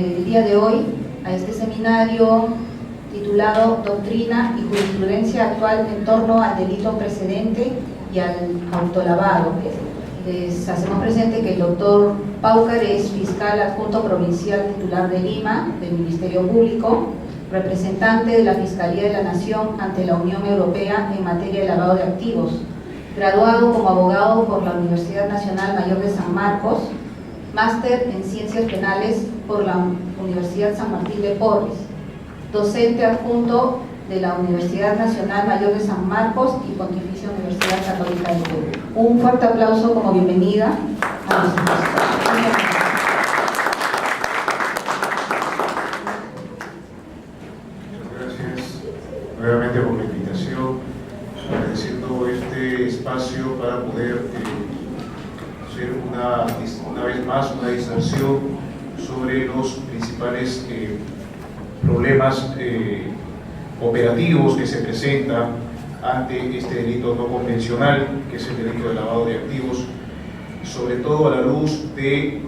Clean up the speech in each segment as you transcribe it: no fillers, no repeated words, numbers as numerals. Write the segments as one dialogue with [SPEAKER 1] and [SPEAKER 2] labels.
[SPEAKER 1] el día de hoy a este seminario titulado Doctrina y Jurisprudencia Actual en torno al delito precedente y al autolavado. Les hacemos presente que el doctor Paucar es fiscal adjunto provincial titular de Lima, del Ministerio Público, representante de la Fiscalía de la Nación ante la Unión Europea en materia de lavado de activos, graduado como abogado por la Universidad Nacional Mayor de San Marcos, máster en Ciencias Penales por la Universidad San Martín de Porres, docente adjunto de la Universidad Nacional Mayor de San Marcos y Pontificia Universidad Católica del Perú. Un fuerte aplauso como bienvenida a nuestra exposición.
[SPEAKER 2] Nuevamente por la invitación, agradeciendo este espacio para poder hacer una vez más una disertación sobre los principales problemas operativos que se presentan ante este delito no convencional, que es el delito de lavado de activos, sobre todo a la luz de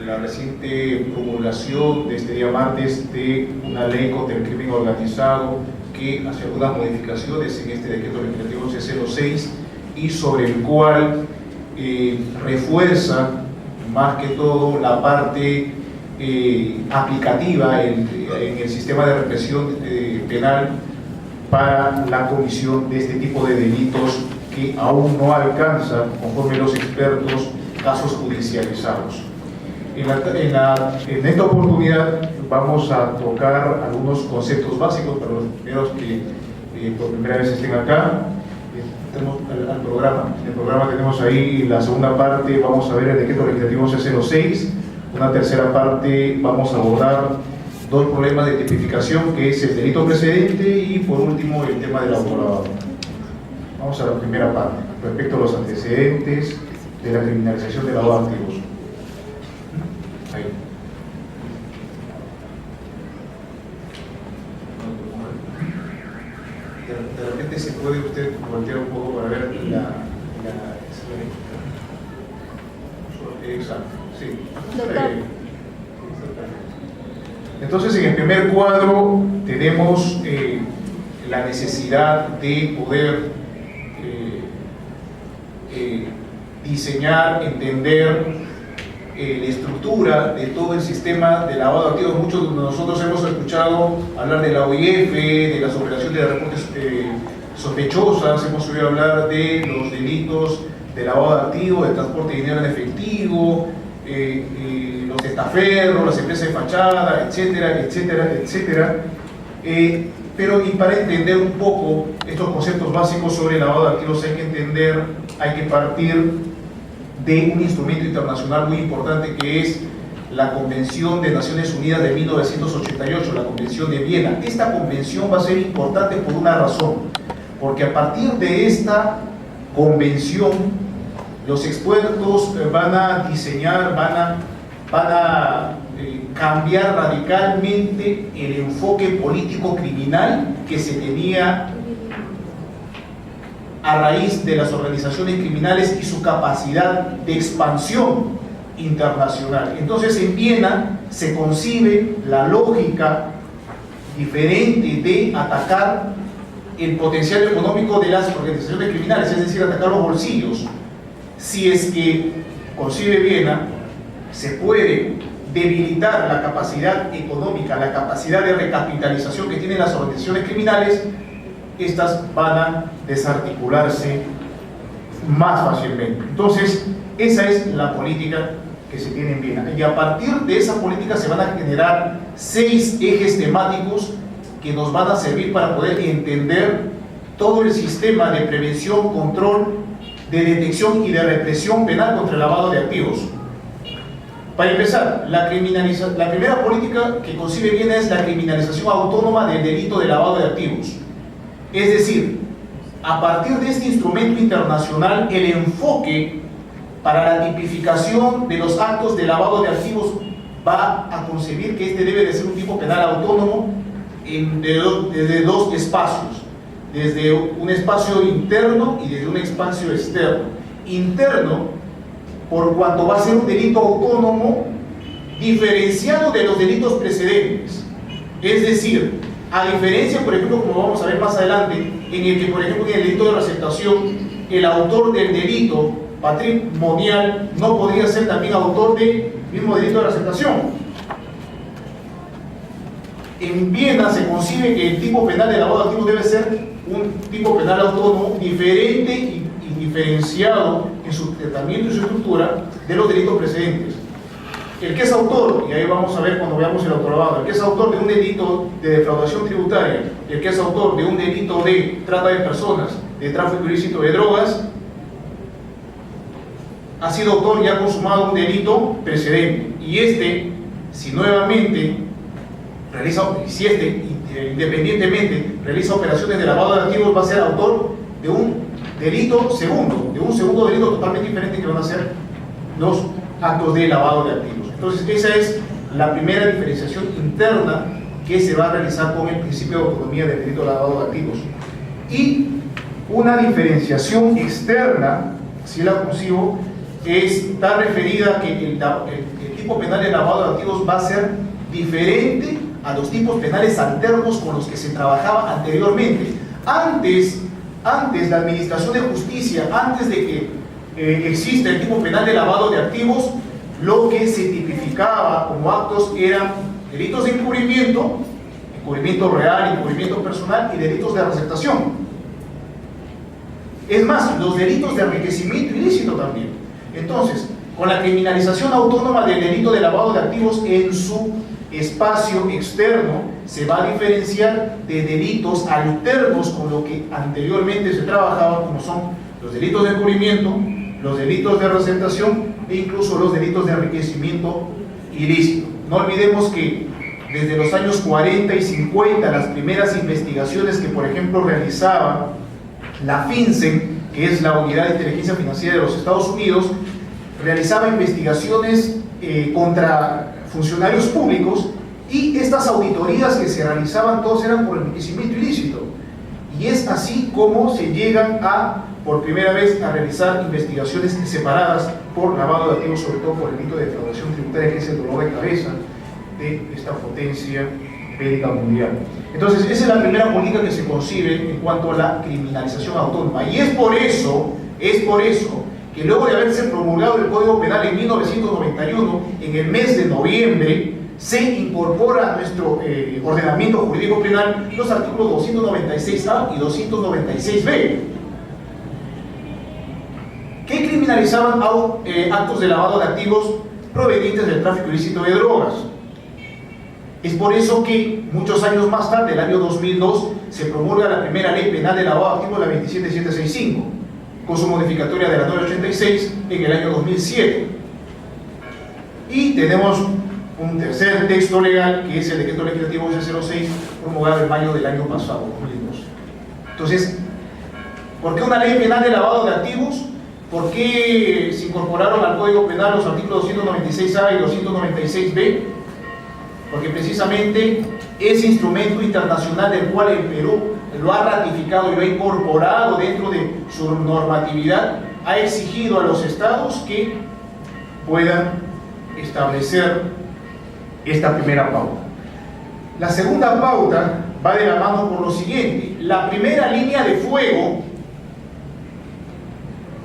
[SPEAKER 2] la reciente promulgación de este día martes de una ley contra el crimen organizado que hace algunas modificaciones en este decreto legislativo C06 y sobre el cual refuerza más que todo la parte aplicativa en el sistema de represión penal para la comisión de este tipo de delitos que aún no alcanzan, conforme los expertos, casos judicializados. En esta oportunidad vamos a tocar algunos conceptos básicos para los primeros que por primera vez estén acá. Tenemos al programa. En el programa tenemos ahí la segunda parte, vamos a ver el decreto legislativo C06. Una tercera parte vamos a abordar dos problemas de tipificación, que es el delito precedente y por último el tema del autolavado. Vamos a la primera parte, respecto a los antecedentes de la criminalización del lavado de activos. Ahí. De repente se puede usted voltear un poco para ver exacto, sí. Entonces, en el primer cuadro tenemos la necesidad de poder diseñar, entender la estructura de todo el sistema de lavado de activos. Muchos de nosotros hemos escuchado hablar de la OIF, de las operaciones de reportes sospechosas, hemos oído hablar de los delitos de lavado de activos, de transporte de dinero en efectivo, los testaferros, las empresas de fachada, etcétera, etcétera, etcétera. Pero y para entender un poco estos conceptos básicos sobre el lavado de activos hay que partir de un instrumento internacional muy importante que es la Convención de Naciones Unidas de 1988, la Convención de Viena. Esta convención va a ser importante por una razón, porque a partir de esta convención los expertos van a diseñar, van a cambiar radicalmente el enfoque político criminal que se tenía a raíz de las organizaciones criminales y su capacidad de expansión internacional. Entonces, en Viena se concibe la lógica diferente de atacar el potencial económico de las organizaciones criminales, es decir, atacar los bolsillos. Si es que concibe Viena, se puede debilitar la capacidad económica, la capacidad de recapitalización que tienen las organizaciones criminales, estas van a desarticularse más fácilmente. Entonces, esa es la política que se tiene en Viena. Y a partir de esa política se van a generar 6 ejes temáticos que nos van a servir para poder entender todo el sistema de prevención, control, de detección y de represión penal contra el lavado de activos. Para empezar, la primera política que concibe Viena es la criminalización autónoma del delito de lavado de activos. Es decir, a partir de este instrumento internacional, el enfoque para la tipificación de los actos de lavado de activos va a concebir que este debe de ser un tipo penal autónomo desde dos espacios, desde un espacio interno y desde un espacio externo. Interno, por cuanto va a ser un delito autónomo diferenciado de los delitos precedentes. Es decir, a diferencia, por ejemplo, como vamos a ver más adelante, en el que, por ejemplo, en el delito de receptación, el autor del delito patrimonial no podría ser también autor del mismo delito de receptación. En Viena se concibe que el tipo penal de lavado de activos debe ser un tipo penal autónomo, diferente y diferenciado en su tratamiento y su estructura de los delitos precedentes. El que es autor, y ahí vamos a ver cuando veamos el autolavado, el que es autor de un delito de defraudación tributaria, el que es autor de un delito de trata de personas, de tráfico ilícito de drogas, ha sido autor y ha consumado un delito precedente. Y si nuevamente independientemente realiza operaciones de lavado de activos, va a ser autor de un delito segundo, delito totalmente diferente, que van a ser los actos de lavado de activos. Entonces, esa es la primera diferenciación interna que se va a realizar con el principio de autonomía del delito de lavado de activos. Y una diferenciación externa, si la concibo, está referida a que el tipo penal de lavado de activos va a ser diferente a los tipos penales alternos con los que se trabajaba anteriormente. Antes la Administración de Justicia, antes de que exista el tipo penal de lavado de activos, lo que se tipificaba como actos eran delitos de encubrimiento real, encubrimiento personal y delitos de receptación. Es más, los delitos de enriquecimiento ilícito también. Entonces, con la criminalización autónoma del delito de lavado de activos en su espacio externo, se va a diferenciar de delitos alternos con lo que anteriormente se trabajaba, como son los delitos de encubrimiento, los delitos de receptación e incluso los delitos de enriquecimiento ilícito. No olvidemos que desde los años 40 y 50, las primeras investigaciones que, por ejemplo, realizaba la FinCEN, que es la Unidad de Inteligencia Financiera de los Estados Unidos, realizaba investigaciones contra funcionarios públicos, y estas auditorías que se realizaban todos eran por enriquecimiento ilícito. Y es así como se llegan por primera vez a realizar investigaciones separadas por lavado de activos, sobre todo por el delito de defraudación tributaria, que es el dolor de cabeza de esta potencia bélica mundial. Entonces, esa es la primera política que se concibe en cuanto a la criminalización autónoma. Y es por eso que luego de haberse promulgado el Código Penal en 1991, en el mes de noviembre, se incorpora a nuestro ordenamiento jurídico penal los artículos 296A y 296B, que criminalizaban actos de lavado de activos provenientes del tráfico ilícito de drogas. Es por eso que muchos años más tarde, el año 2002, se promulga la primera ley penal de lavado de activos, la 27765, con su modificatoria de la 986 en el año 2007. Y tenemos un tercer texto legal, que es el decreto legislativo 1106, promulgado en mayo del año pasado, 2002. Entonces, ¿por qué una ley penal de lavado de activos? ¿Por qué se incorporaron al Código Penal los artículos 296A y 296B? Porque precisamente ese instrumento internacional del cual el Perú lo ha ratificado y lo ha incorporado dentro de su normatividad, ha exigido a los estados que puedan establecer esta primera pauta. La segunda pauta va de la mano por lo siguiente: la primera línea de fuego,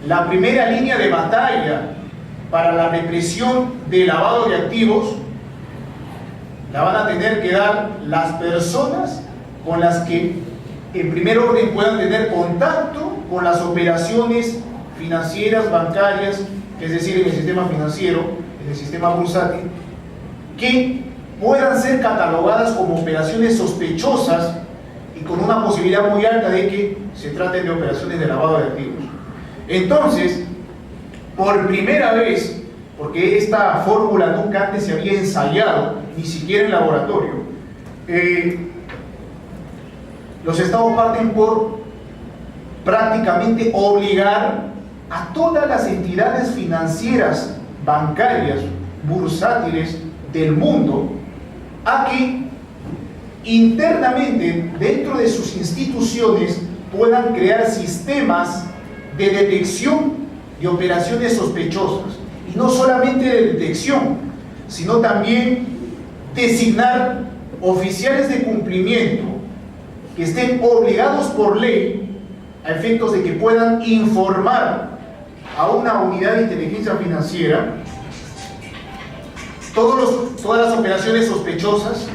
[SPEAKER 2] la primera línea de batalla para la represión del lavado de activos la van a tener que dar las personas con las que en primer orden puedan tener contacto con las operaciones financieras, bancarias, es decir, en el sistema financiero, en el sistema bursátil, que puedan ser catalogadas como operaciones sospechosas y con una posibilidad muy alta de que se traten de operaciones de lavado de activos. Entonces, por primera vez, porque esta fórmula nunca antes se había ensayado, ni siquiera en laboratorio, los estados parten por prácticamente obligar a todas las entidades financieras, bancarias, bursátiles del mundo a que internamente, dentro de sus instituciones, puedan crear sistemas de detección de operaciones sospechosas. Y no solamente de detección, sino también designar oficiales de cumplimiento que estén obligados por ley a efectos de que puedan informar a una unidad de inteligencia financiera todas las operaciones sospechosas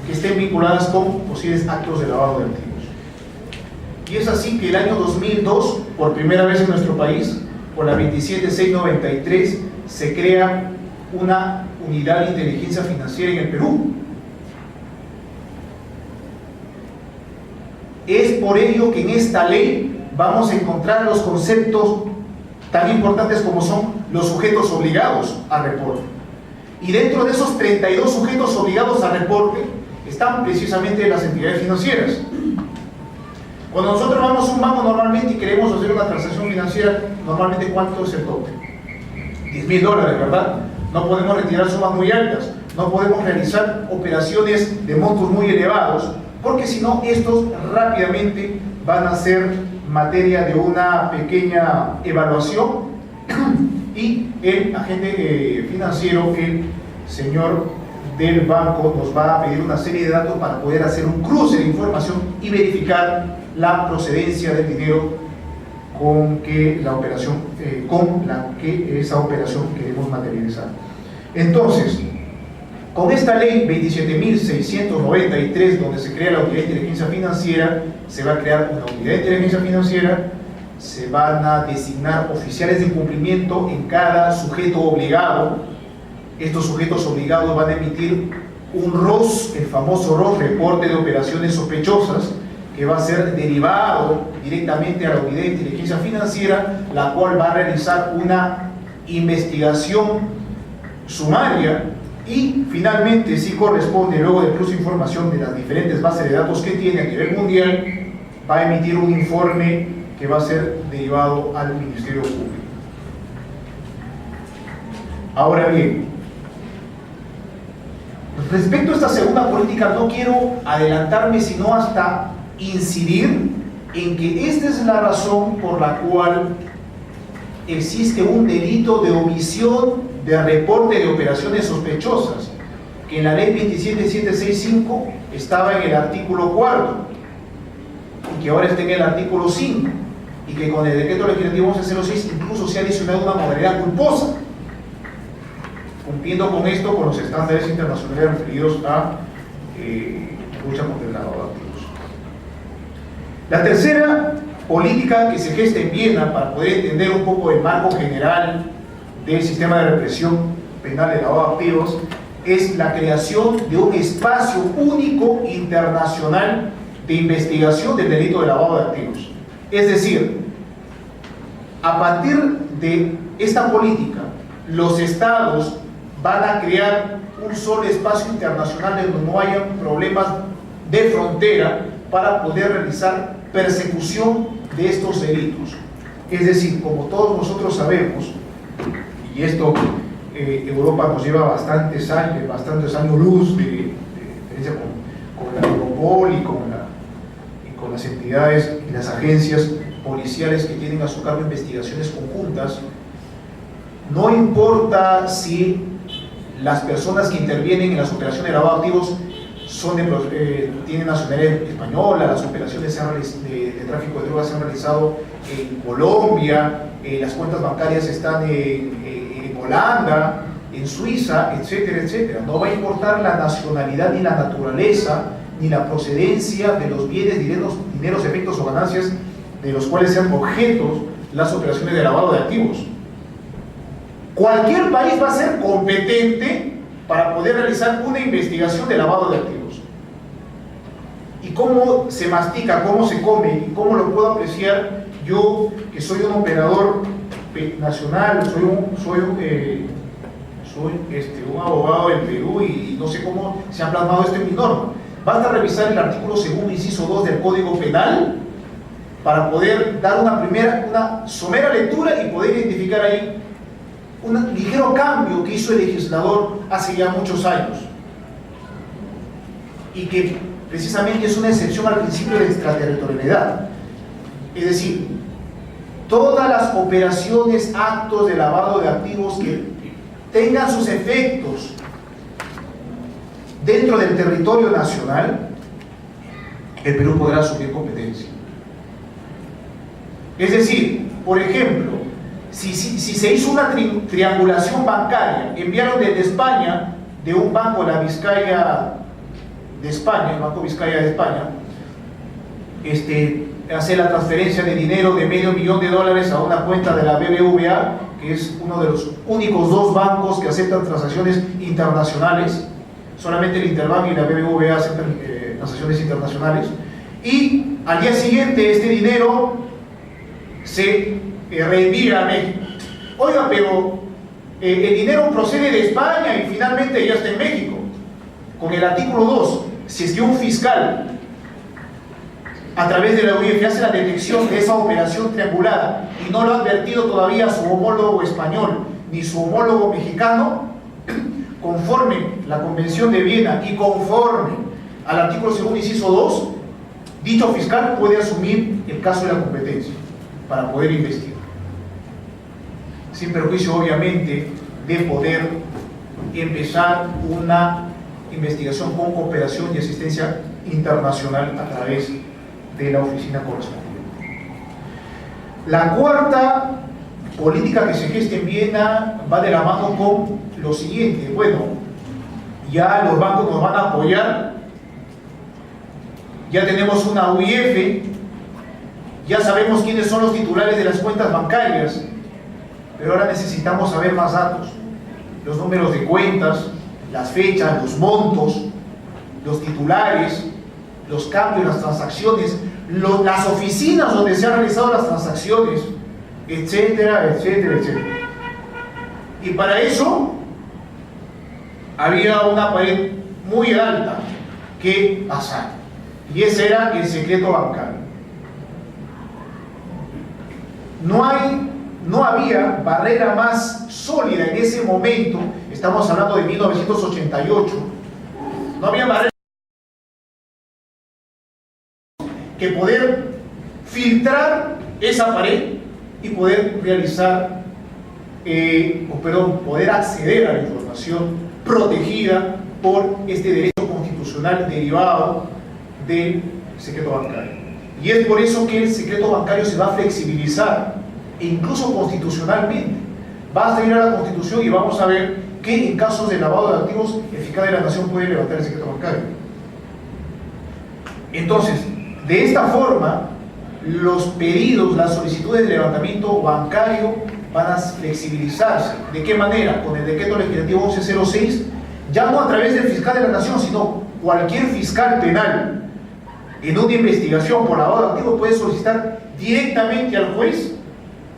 [SPEAKER 2] que estén vinculadas con posibles actos de lavado de activos. Y es así que el año 2002, por primera vez en nuestro país, por la 27693, se crea una unidad de inteligencia financiera en el Perú. Es por ello que en esta ley vamos a encontrar los conceptos tan importantes como son los sujetos obligados a reporte. Y dentro de esos 32 sujetos obligados a reporte están precisamente las entidades financieras. Cuando nosotros vamos a un banco normalmente y queremos hacer una transacción financiera, normalmente ¿cuánto es el tope? $10.000, ¿verdad? No podemos retirar sumas muy altas, no podemos realizar operaciones de montos muy elevados, porque si no, estos rápidamente van a ser materia de una pequeña evaluación y el agente financiero, el señor del banco, nos va a pedir una serie de datos para poder hacer un cruce de información y verificar la procedencia del dinero con que esa operación queremos materializar. Entonces, con esta ley 27.693, donde se crea la unidad de inteligencia financiera, se va a crear una unidad de inteligencia financiera, se van a designar oficiales de cumplimiento en cada sujeto obligado. Estos sujetos obligados van a emitir un ROS, el famoso ROS, reporte de operaciones sospechosas, que va a ser derivado directamente a la unidad de inteligencia financiera, la cual va a realizar una investigación sumaria y finalmente, si corresponde, luego de plus información de las diferentes bases de datos que tiene a nivel mundial, va a emitir un informe que va a ser derivado al Ministerio Público. Ahora bien, respecto a esta segunda política, no quiero adelantarme sino hasta incidir en que esta es la razón por la cual existe un delito de omisión de reporte de operaciones sospechosas, que en la ley 27765 estaba en el artículo 4 y que ahora está en el artículo 5, y que con el decreto legislativo 1106 incluso se ha adicionado una modalidad culposa, cumpliendo con esto con los estándares internacionales referidos a lucha contra el lavado de activos. La tercera política que se gesta en Viena, para poder entender un poco el marco general del sistema de represión penal de lavado de activos, es la creación de un espacio único internacional de investigación del delito de lavado de activos. Es decir, a partir de esta política, los estados van a crear un solo espacio internacional donde no haya problemas de frontera para poder realizar persecución de estos delitos. Es decir, como todos nosotros sabemos, y esto Europa nos lleva bastantes años luz de diferencia con la Europol y con las entidades y las agencias policiales que tienen a su cargo investigaciones conjuntas. No importa si las personas que intervienen en las operaciones de lavado de activos tienen nacionalidad española, las operaciones de tráfico de drogas se han realizado en Colombia, las cuentas bancarias están en Holanda, en Suiza, etcétera, etcétera. No va a importar la nacionalidad ni la naturaleza ni la procedencia de los bienes, dineros, efectos o ganancias de los cuales sean objetos las operaciones de lavado de activos. Cualquier país va a ser competente para poder realizar una investigación de lavado de activos. ¿Y cómo se mastica, cómo se come y cómo lo puedo apreciar yo, que soy un operador nacional, soy un abogado del Perú y no sé cómo se ha plasmado esto en mi norma? Basta revisar el artículo 2º, inciso 2 del Código Penal para poder dar una somera lectura y poder identificar ahí un ligero cambio que hizo el legislador hace ya muchos años y que precisamente es una excepción al principio de extraterritorialidad. Es decir, todas las operaciones, actos de lavado de activos que tengan sus efectos dentro del territorio nacional, el Perú podrá asumir competencia. Es decir, por ejemplo, si se hizo una triangulación bancaria, enviaron desde España, de un banco, la Vizcaya de España, el Banco Vizcaya de España, hacer la transferencia de dinero de $500,000 a una cuenta de la BBVA, que es uno de los únicos dos bancos que aceptan transacciones internacionales. Solamente el Interbank y la BBVA aceptan transacciones internacionales. Y al día siguiente este dinero se reenvía a México. Oiga, pero el dinero procede de España y finalmente ya está en México. Con el artículo 2, si es que un fiscal a través de la UIF hace la detección de esa operación triangulada y no lo ha advertido todavía su homólogo español ni su homólogo mexicano, conforme la Convención de Viena y conforme al artículo 2, inciso 2, dicho fiscal puede asumir el caso de la competencia para poder investigar, sin perjuicio obviamente de poder empezar una investigación con cooperación y asistencia internacional a través de la oficina correspondiente. La cuarta política que se gesta en Viena va de la mano con lo siguiente. Bueno, ya los bancos nos van a apoyar, ya tenemos una UIF, ya sabemos quiénes son los titulares de las cuentas bancarias, pero ahora necesitamos saber más datos, los números de cuentas, las fechas, los montos, los titulares, los cambios, las transacciones, las oficinas donde se han realizado las transacciones, etcétera, etcétera, etcétera. Y para eso había una pared muy alta que pasar, y ese era el secreto bancario. No había barrera más sólida en ese momento, estamos hablando de 1988, no había barrera que poder filtrar esa pared y poder realizar, poder acceder a la información protegida por este derecho constitucional derivado del secreto bancario. Y es por eso que el secreto bancario se va a flexibilizar, e incluso constitucionalmente. Basta ir a la Constitución y vamos a ver que en casos de lavado de activos, el fiscal de la Nación puede levantar el secreto bancario. Entonces, de esta forma, los pedidos, las solicitudes de levantamiento bancario van a flexibilizarse. ¿De qué manera? Con el decreto legislativo 1106, ya no a través del fiscal de la Nación, sino cualquier fiscal penal en una investigación por lavado de activos puede solicitar directamente al juez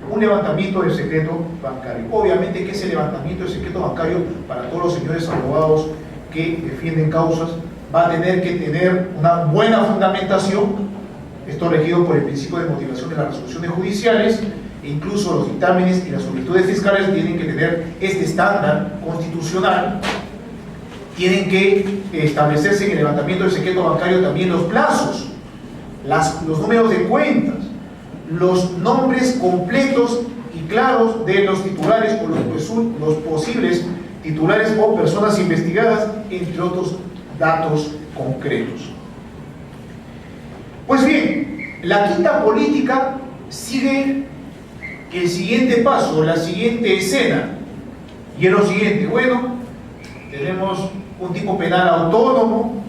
[SPEAKER 2] un levantamiento del secreto bancario. Obviamente que ese levantamiento del secreto bancario, para todos los señores abogados que defienden causas, va a tener que tener una buena fundamentación. Esto regido por el principio de motivación de las resoluciones judiciales, e incluso los dictámenes y las solicitudes fiscales tienen que tener este estándar constitucional. Tienen que establecerse en el levantamiento del secreto bancario también los plazos, los números de cuentas, los nombres completos y claros de los titulares o los posibles titulares o personas investigadas, entre otros datos concretos. Pues bien, la quinta política sigue el siguiente paso, la siguiente escena, y es lo siguiente. Bueno, tenemos un tipo penal autónomo,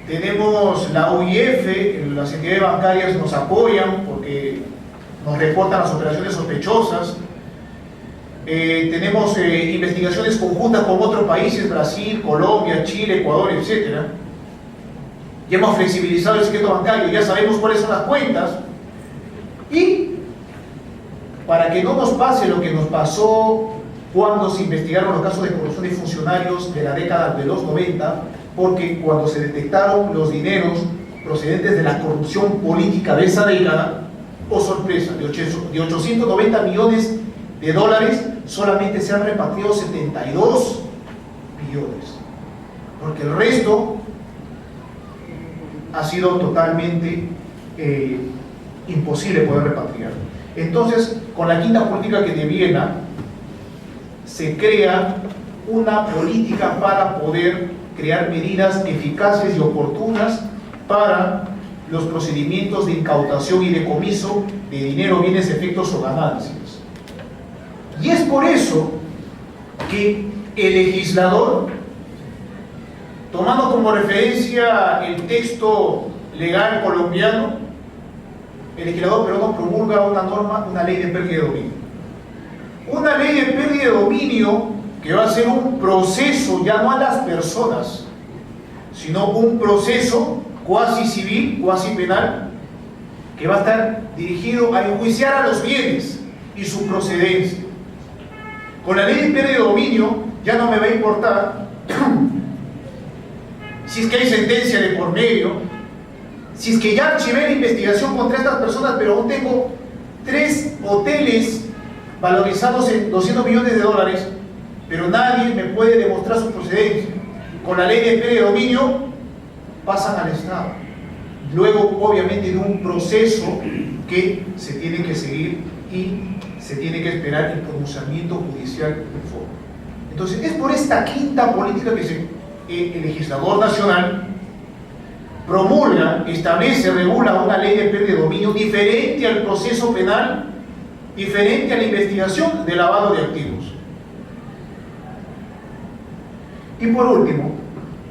[SPEAKER 2] tenemos la UIF, las entidades bancarias nos apoyan porque nos reportan las operaciones sospechosas, tenemos investigaciones conjuntas con otros países, Brasil, Colombia, Chile, Ecuador, etc. Ya hemos flexibilizado el secreto bancario, ya sabemos cuáles son las cuentas, y para que no nos pase lo que nos pasó cuando se investigaron los casos de corrupción de funcionarios de la década de los 90, porque cuando se detectaron los dineros procedentes de la corrupción política de esa década, oh sorpresa, de 890 millones de dólares, solamente se han repatriado 72 millones, porque el resto ha sido totalmente imposible poder repatriar. Entonces, con la quinta política que de Viena, se crea una política para poder crear medidas eficaces y oportunas para los procedimientos de incautación y decomiso de dinero, bienes, efectos o ganancias. Y es por eso que el legislador, tomando como referencia el texto legal colombiano, el legislador peruano promulga una norma, una ley de pérdida de dominio. Una ley de pérdida de dominio que va a ser un proceso, ya no a las personas, sino un proceso cuasi civil, cuasi penal, que va a estar dirigido a enjuiciar a los bienes y su procedencia. Con la ley de pérdida de dominio ya no me va a importar si es que hay sentencia de por medio, si es que ya archivé la investigación contra estas personas, pero aún tengo 3 hoteles valorizados en $200 millones, pero nadie me puede demostrar su procedencia. Con la ley de pérdida de dominio pasan al Estado. Luego, obviamente, de un proceso que se tiene que seguir y se tiene que esperar el pronunciamiento judicial del foro. Entonces, es por esta quinta política que el legislador nacional promulga, establece, regula una ley de pérdida de dominio diferente al proceso penal, diferente a la investigación de lavado de activos. Y por último,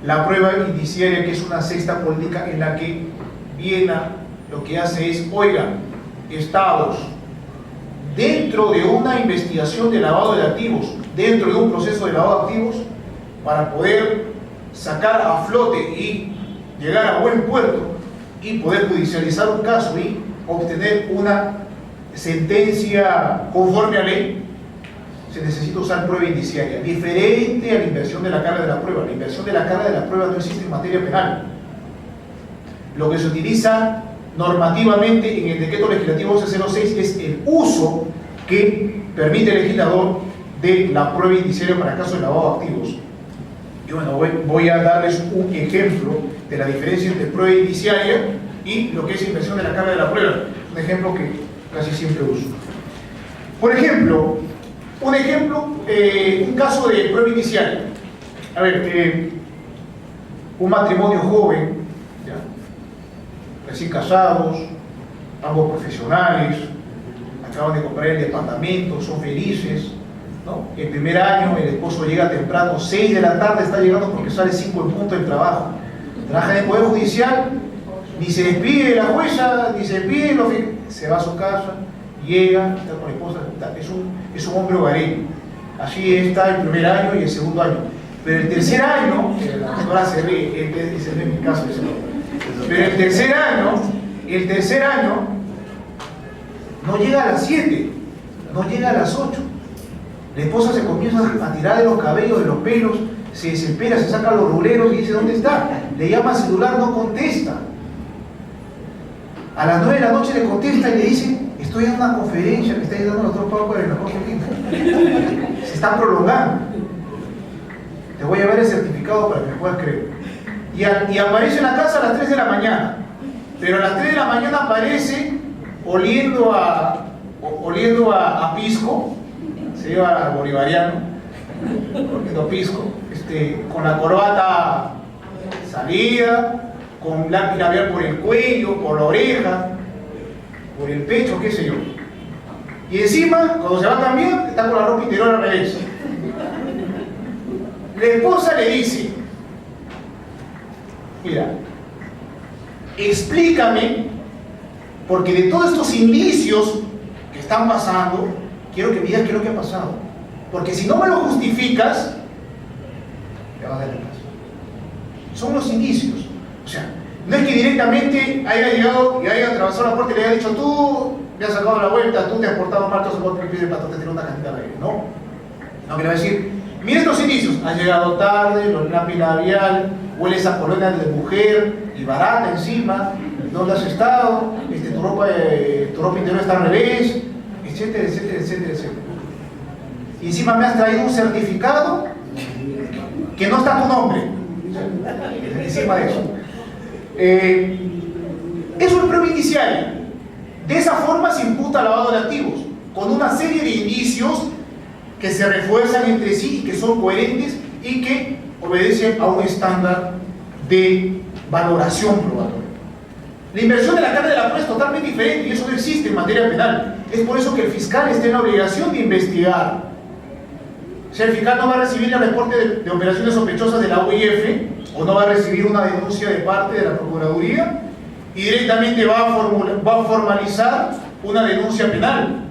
[SPEAKER 2] la prueba indiciaria, que es una sexta política en la que Viena lo que hace es, oigan, estados, dentro de una investigación de lavado de activos, dentro de un proceso de lavado de activos, para poder sacar a flote y llegar a buen puerto y poder judicializar un caso y obtener una sentencia conforme a ley, se necesita usar prueba indiciaria, diferente a la inversión de la carga de la prueba. La inversión de la carga de la prueba no existe en materia penal. Lo que se utiliza normativamente en el decreto legislativo 1106 es el uso que permite el legislador de la prueba indiciaria para casos de lavado de activos. Y bueno, voy a darles un ejemplo de la diferencia entre prueba indiciaria y lo que es inversión de la carga de la prueba. Un ejemplo que casi siempre uso. Por ejemplo, un caso de prueba indiciaria. A ver, un matrimonio joven, ¿ya?, recién casados, ambos profesionales, acaban de comprar el departamento, son felices, ¿no? El primer año el esposo llega temprano, 6 de la tarde está llegando porque sale 5 en punto del trabajo. Trabaja en el Poder Judicial, ni se despide de la jueza, ni se despide, se va a su casa, llega, está con la esposa, es un hombre hogareño. Así está el primer año y el segundo año. Pero el tercer año, ahora se ríe, ese no es mi caso, pero el tercer año no llega a las 7, no llega a las 8. La esposa se comienza a tirar de los cabellos, de los pelos, se desespera, se saca los ruleros y dice, ¿dónde está? Le llama al celular, no contesta. A las 9 de la noche le contesta y le dice, estoy en una conferencia que está dando los otros pagos para el mejor tiempo. Se está prolongando. Te voy a ver el certificado para que me puedas creer. Y aparece en la casa a las 3 de la mañana. Pero a las 3 de la mañana aparece oliendo a pisco, se lleva al bolivariano, oliendo a pisco, con la corbata salida, con lápiz labial por el cuello, por la oreja, por el pecho, qué sé yo. Y encima, cuando se va a cambiar, está con la ropa interior al revés. La esposa le dice, mira, explícame, porque de todos estos indicios que están pasando, quiero que me digas qué es lo que ha pasado. Porque si no me lo justificas, te vas a dar el caso. Son los indicios. O sea, no es que directamente haya llegado y haya atravesado la puerta y le haya dicho, tú me has sacado la vuelta, tú te has portado mal, tú has sacado el patrón, te tiró una cantidad de aire. No. No, que le va a decir, mira estos indicios, has llegado tarde, los lápiz labial, hueles a colonia de mujer y barata encima, ¿dónde has estado? Tu ropa interior está al revés, etcétera, etcétera, etcétera, etcétera. Y encima me has traído un certificado que no está tu nombre. Encima de eso. Eso es prueba indiciaria. De esa forma se imputa lavado de activos, con una serie de indicios que se refuerzan entre sí y que son coherentes y que obedece a un estándar de valoración probatoria. La inversión de la carga de la prueba es totalmente diferente y eso no existe en materia penal. Es por eso que el fiscal está en la obligación de investigar. O sea, el fiscal no va a recibir el reporte de operaciones sospechosas de la UIF o no va a recibir una denuncia de parte de la Procuraduría y directamente va a formalizar una denuncia penal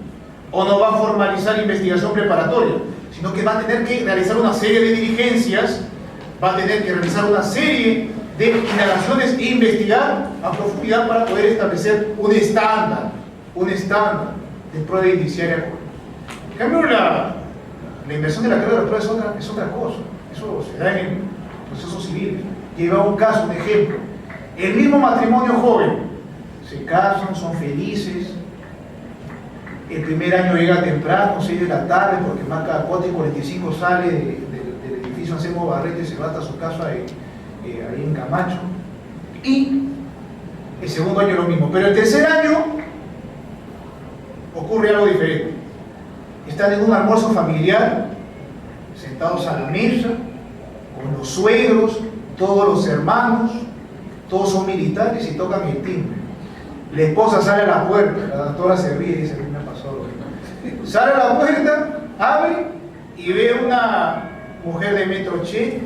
[SPEAKER 2] o no va a formalizar investigación preparatoria, sino que va a tener que realizar una serie de diligencias, va a tener que realizar una serie de indagaciones e investigar a profundidad para poder establecer un estándar de prueba indiciaria. En cambio, la inversión de la carga de la prueba es otra cosa. Eso se da en el proceso civil. Lleva un caso, un ejemplo. El mismo matrimonio joven, se casan, son felices. El primer año llega temprano, 6 de la tarde, porque marca 4:45 sale del edificio Anselmo Barreto y se va hasta su casa ahí en Camacho. Y el segundo año lo mismo. Pero el tercer año ocurre algo diferente. Están en un almuerzo familiar, sentados a la mesa, con los suegros, todos los hermanos, todos son militares y tocan el timbre. La esposa sale a la puerta, la doctora se ríe y dice: a mí me ha pasado lo mismo. Sale a la puerta, abre y ve una mujer de 1,80 m,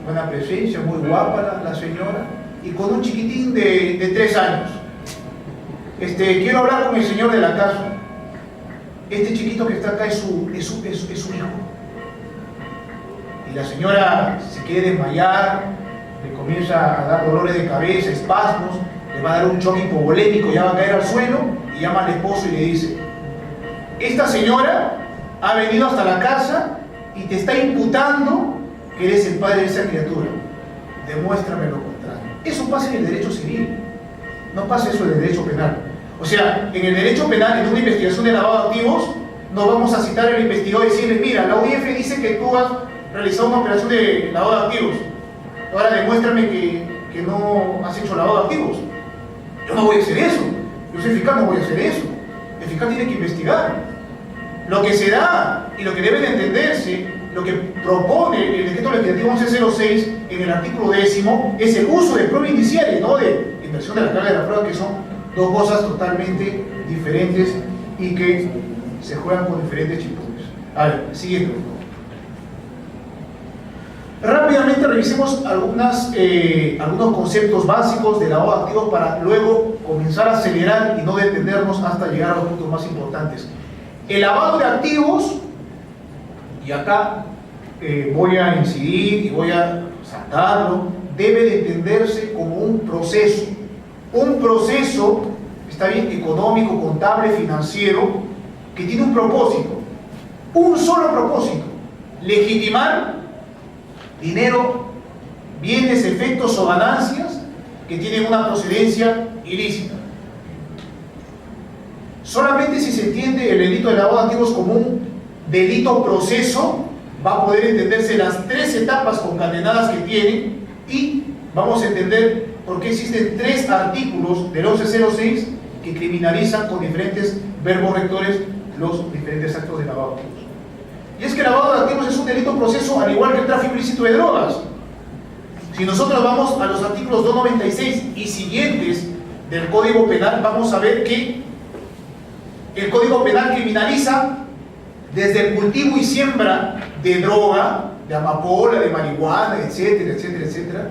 [SPEAKER 2] buena presencia, muy guapa la señora, y con un chiquitín de 3 años. Quiero hablar con el señor de la casa. Este chiquito que está acá es su hijo. Y la señora se quiere desmayar, le comienza a dar dolores de cabeza, espasmos, le va a dar un choque hipovolémico, ya va a caer al suelo, y llama al esposo y le dice: esta señora ha venido hasta la casa y te está imputando que eres el padre de esa criatura. Demuéstrame lo contrario. Eso pasa en el derecho civil, no pasa eso en el derecho penal. O sea, en el derecho penal, en una investigación de lavado de activos, no vamos a citar al investigador y decirle: mira, la UIF dice que tú has realizado una operación de lavado de activos, ahora demuéstrame que no has hecho lavado de activos. Yo no voy a hacer eso, yo soy fiscal, no voy a hacer eso. El fiscal tiene que investigar. Lo que se da y lo que debe de entenderse, lo que propone el decreto legislativo 1106 en el artículo 10, es el uso de prueba indiciaria, no de inversión de la carga de la prueba, que son dos cosas totalmente diferentes y que se juegan con diferentes chipunes. A ver, siguiente. Rápidamente revisemos algunos conceptos básicos de lavado de activos para luego comenzar a acelerar y no detenernos hasta llegar a los puntos más importantes. El lavado de activos, y acá voy a incidir y voy a saltarlo, debe de entenderse como un proceso. Un proceso, está bien, económico, contable, financiero, que tiene un propósito, un solo propósito: legitimar dinero, bienes, efectos o ganancias que tienen una procedencia ilícita. Solamente si se entiende el delito de lavado de activos como un delito proceso, va a poder entenderse las 3 etapas concatenadas que tiene, y vamos a entender por qué existen 3 artículos del 1106 que criminalizan con diferentes verbos rectores los diferentes actos de lavado de activos. Y es que el lavado de activos es un delito proceso, al igual que el tráfico ilícito de drogas. Si nosotros vamos a los artículos 296 y siguientes del Código Penal, vamos a ver que el Código Penal criminaliza desde el cultivo y siembra de droga, de amapola, de marihuana, etcétera, etcétera, etcétera.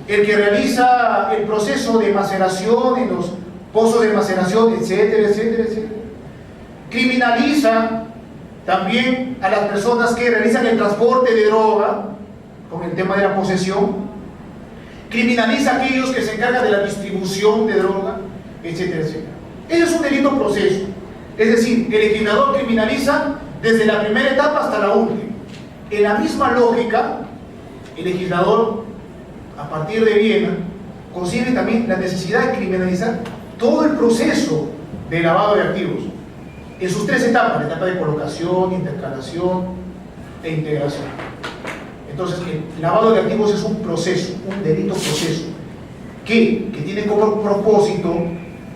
[SPEAKER 2] El que realiza el proceso de maceración en los pozos de maceración, etcétera, etcétera, etcétera. Criminaliza también a las personas que realizan el transporte de droga, con el tema de la posesión. Criminaliza a aquellos que se encargan de la distribución de droga, etcétera, etcétera. Ese es un delito proceso. Es decir, el legislador criminaliza desde la primera etapa hasta la última. En la misma lógica, el legislador, a partir de Viena, concibe también la necesidad de criminalizar todo el proceso de lavado de activos, en sus 3 etapas: la etapa de colocación, intercalación e integración. Entonces, el lavado de activos es un proceso, un delito proceso, que tiene como propósito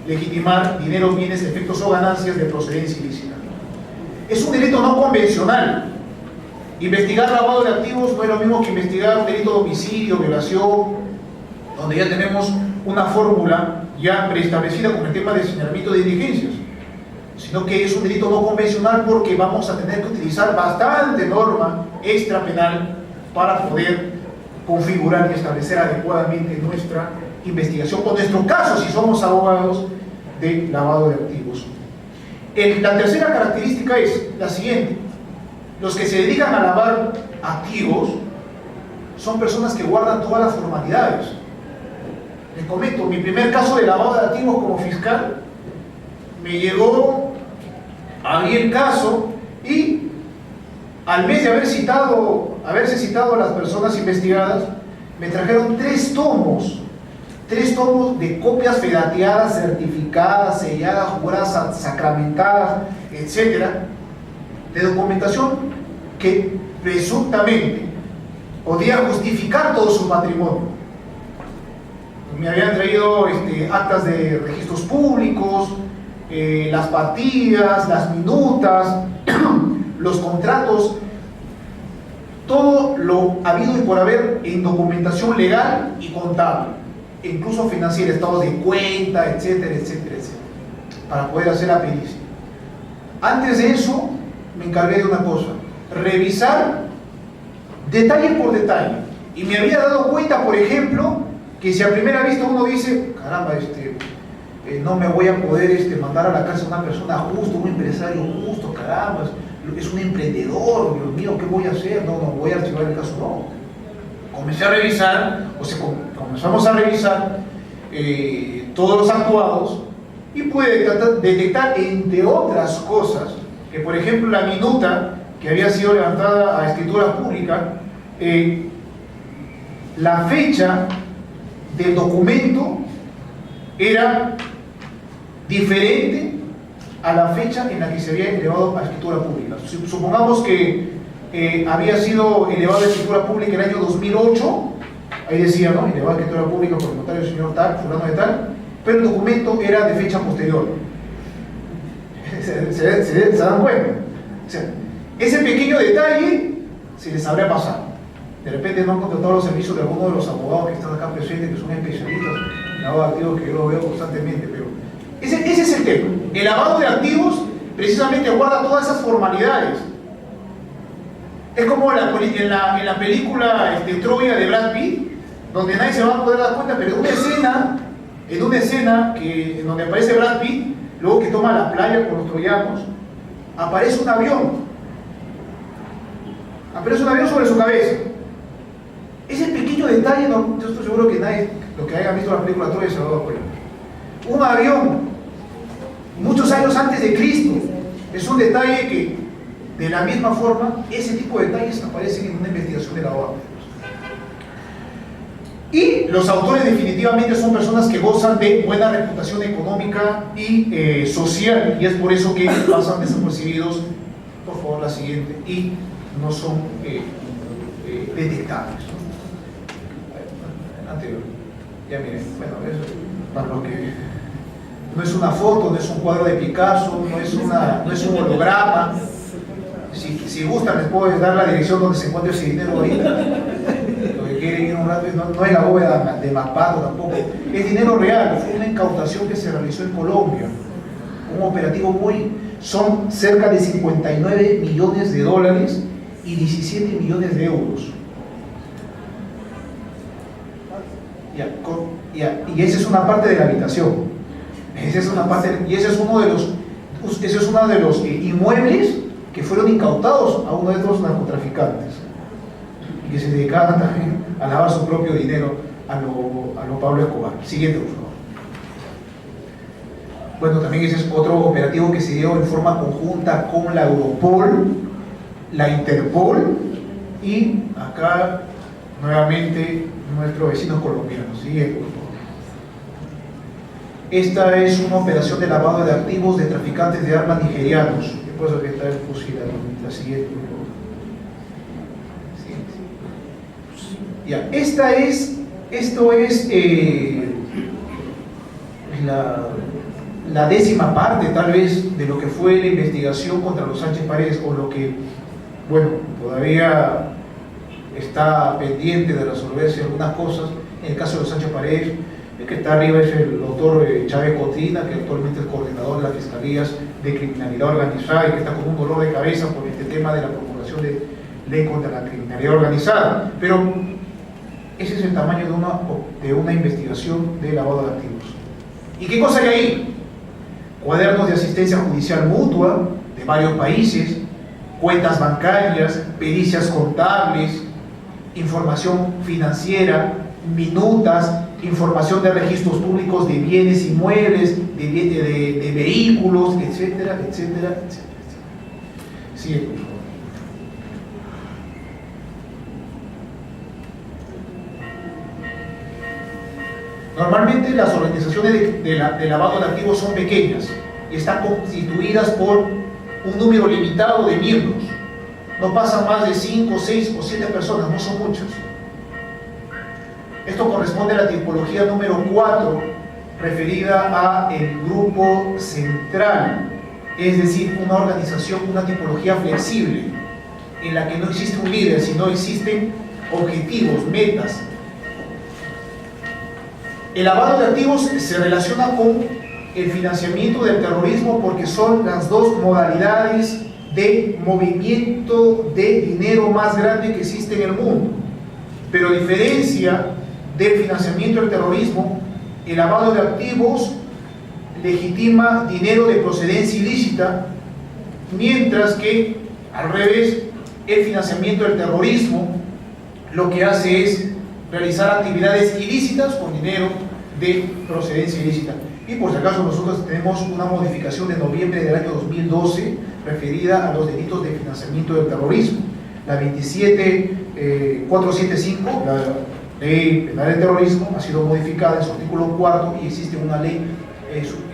[SPEAKER 2] legitimar dinero, bienes, efectos o ganancias de procedencia ilícita. Es un delito no convencional, Investigar lavado de activos no es lo mismo que investigar un delito de homicidio, violación, donde ya tenemos una fórmula ya preestablecida con el tema de señalamiento de diligencias, sino que es un delito no convencional porque vamos a tener que utilizar bastante norma extrapenal para poder configurar y establecer adecuadamente nuestra investigación o nuestro caso si somos abogados de lavado de activos. La tercera característica es la siguiente: los que se dedican a lavar activos son personas que guardan todas las formalidades. Les comento, mi primer caso de lavado de activos como fiscal me llegó, abrí el caso y al mes de haberse citado a las personas investigadas, me trajeron 3 tomos de copias fedateadas, certificadas, selladas, juradas, sacramentadas, etcétera, de documentación que presuntamente podía justificar todo su patrimonio. Me habían traído actas de registros públicos, las partidas, las minutas, los contratos, todo lo habido y por haber en documentación legal y contable, incluso financiera, estados de cuenta, etcétera, etcétera, etcétera, para poder hacer la pericia. Antes de eso, me encargué de una cosa: revisar detalle por detalle. Y me había dado cuenta, por ejemplo, que si a primera vista uno dice, caramba, no me voy a poder mandar a la cárcel a una persona justa, un empresario justo, caramba, es un emprendedor, Dios mío, ¿qué voy a hacer? No voy a archivar el caso, no. Comencé a revisar, comenzamos a revisar todos los actuados y pude detectar, entre otras cosas, que por ejemplo la minuta que había sido levantada a escritura pública, la fecha del documento era diferente a la fecha en la que se había elevado a escritura pública. Supongamos que había sido elevado a escritura pública en el año 2008, ahí decía, ¿no?, elevado a escritura pública por el notario del señor tal, fulano de tal, pero el documento era de fecha posterior. ¿Se dan cuenta? O sea, ese pequeño detalle se les habrá pasado. De repente no han contratado los servicios de alguno de los abogados que están acá presentes, que son especialistas en lavado de activos, que yo lo veo constantemente, pero ese es el tema. El lavado de activos precisamente guarda todas esas formalidades. Es como en la película Troya de Brad Pitt, donde nadie se va a poder dar cuenta, pero en una escena en donde aparece Brad Pitt, luego que toma la playa con los troyanos, aparece un avión sobre su cabeza. Ese pequeño detalle, yo estoy seguro que nadie, los que hayan visto la película Troya, se va a dar cuenta. Un avión, muchos años antes de Cristo, es un detalle que, de la misma forma, ese tipo de detalles aparecen en una investigación de lavado. Y los autores definitivamente son personas que gozan de buena reputación económica y social, y es por eso que pasan desapercibidos, por favor la siguiente, y no son detectables. Anterior, ya miren, bueno, eso, para lo que no es una foto, no es un cuadro de Picasso, no es un holograma. Si gustan les puedo dar la dirección donde se encuentra ese dinero ahorita. Lo que quieren ir un rato no es la bóveda de Mapato tampoco, es dinero real. Fue una incautación que se realizó en Colombia, un operativo son cerca de 59 millones de dólares y 17 millones de euros. Y esa es una parte de la habitación. Esa es una parte, y ese es uno de los inmuebles que fueron incautados a uno de estos narcotraficantes y que se dedicaban también a lavar su propio dinero a lo Pablo Escobar. Siguiente, por favor. Bueno, también ese es otro operativo que se dio en forma conjunta con la Europol, la Interpol y acá nuevamente nuestros vecinos colombianos. Siguiente, por favor. Esta es una operación de lavado de activos de traficantes de armas nigerianos. Después de que está el fusil ahí. La siguiente, por favor. Siguiente. Ya, esto es la décima parte, tal vez, de lo que fue la investigación contra los Sánchez Paredes, o lo que bueno, todavía está pendiente de resolverse algunas cosas. En el caso de los Sánchez Paredes, el que está arriba es el doctor Chávez Cotrina, que actualmente es coordinador de las Fiscalías de Criminalidad Organizada y que está con un dolor de cabeza por este tema de la promulgación de ley contra la criminalidad organizada. Pero ese es el tamaño de una investigación de lavado de activos. ¿Y qué cosa hay ahí? Cuadernos de asistencia judicial mutua de varios países, cuentas bancarias, pericias contables, información financiera, minutas, información de registros públicos de bienes inmuebles, de vehículos, etcétera, etcétera, etcétera. Sigue, por favor. Normalmente las organizaciones de lavado de activos son pequeñas y están constituidas por un número limitado de miembros. No pasan más de 5, 6 o 7 personas, no son muchas. Esto corresponde a la tipología número 4, referida a el grupo central, es decir, una organización, una tipología flexible, en la que no existe un líder, sino existen objetivos, metas. El lavado de activos se relaciona con el financiamiento del terrorismo porque son las dos modalidades de movimiento de dinero más grande que existe en el mundo. Pero a diferencia del financiamiento del terrorismo, el lavado de activos legitima dinero de procedencia ilícita, mientras que, al revés, el financiamiento del terrorismo lo que hace es realizar actividades ilícitas con dinero de procedencia ilícita. Y por si acaso nosotros tenemos una modificación de noviembre del año 2012 referida a los delitos de financiamiento del terrorismo. La 27475, la ley penal del terrorismo, ha sido modificada en su artículo 4 y existe una ley,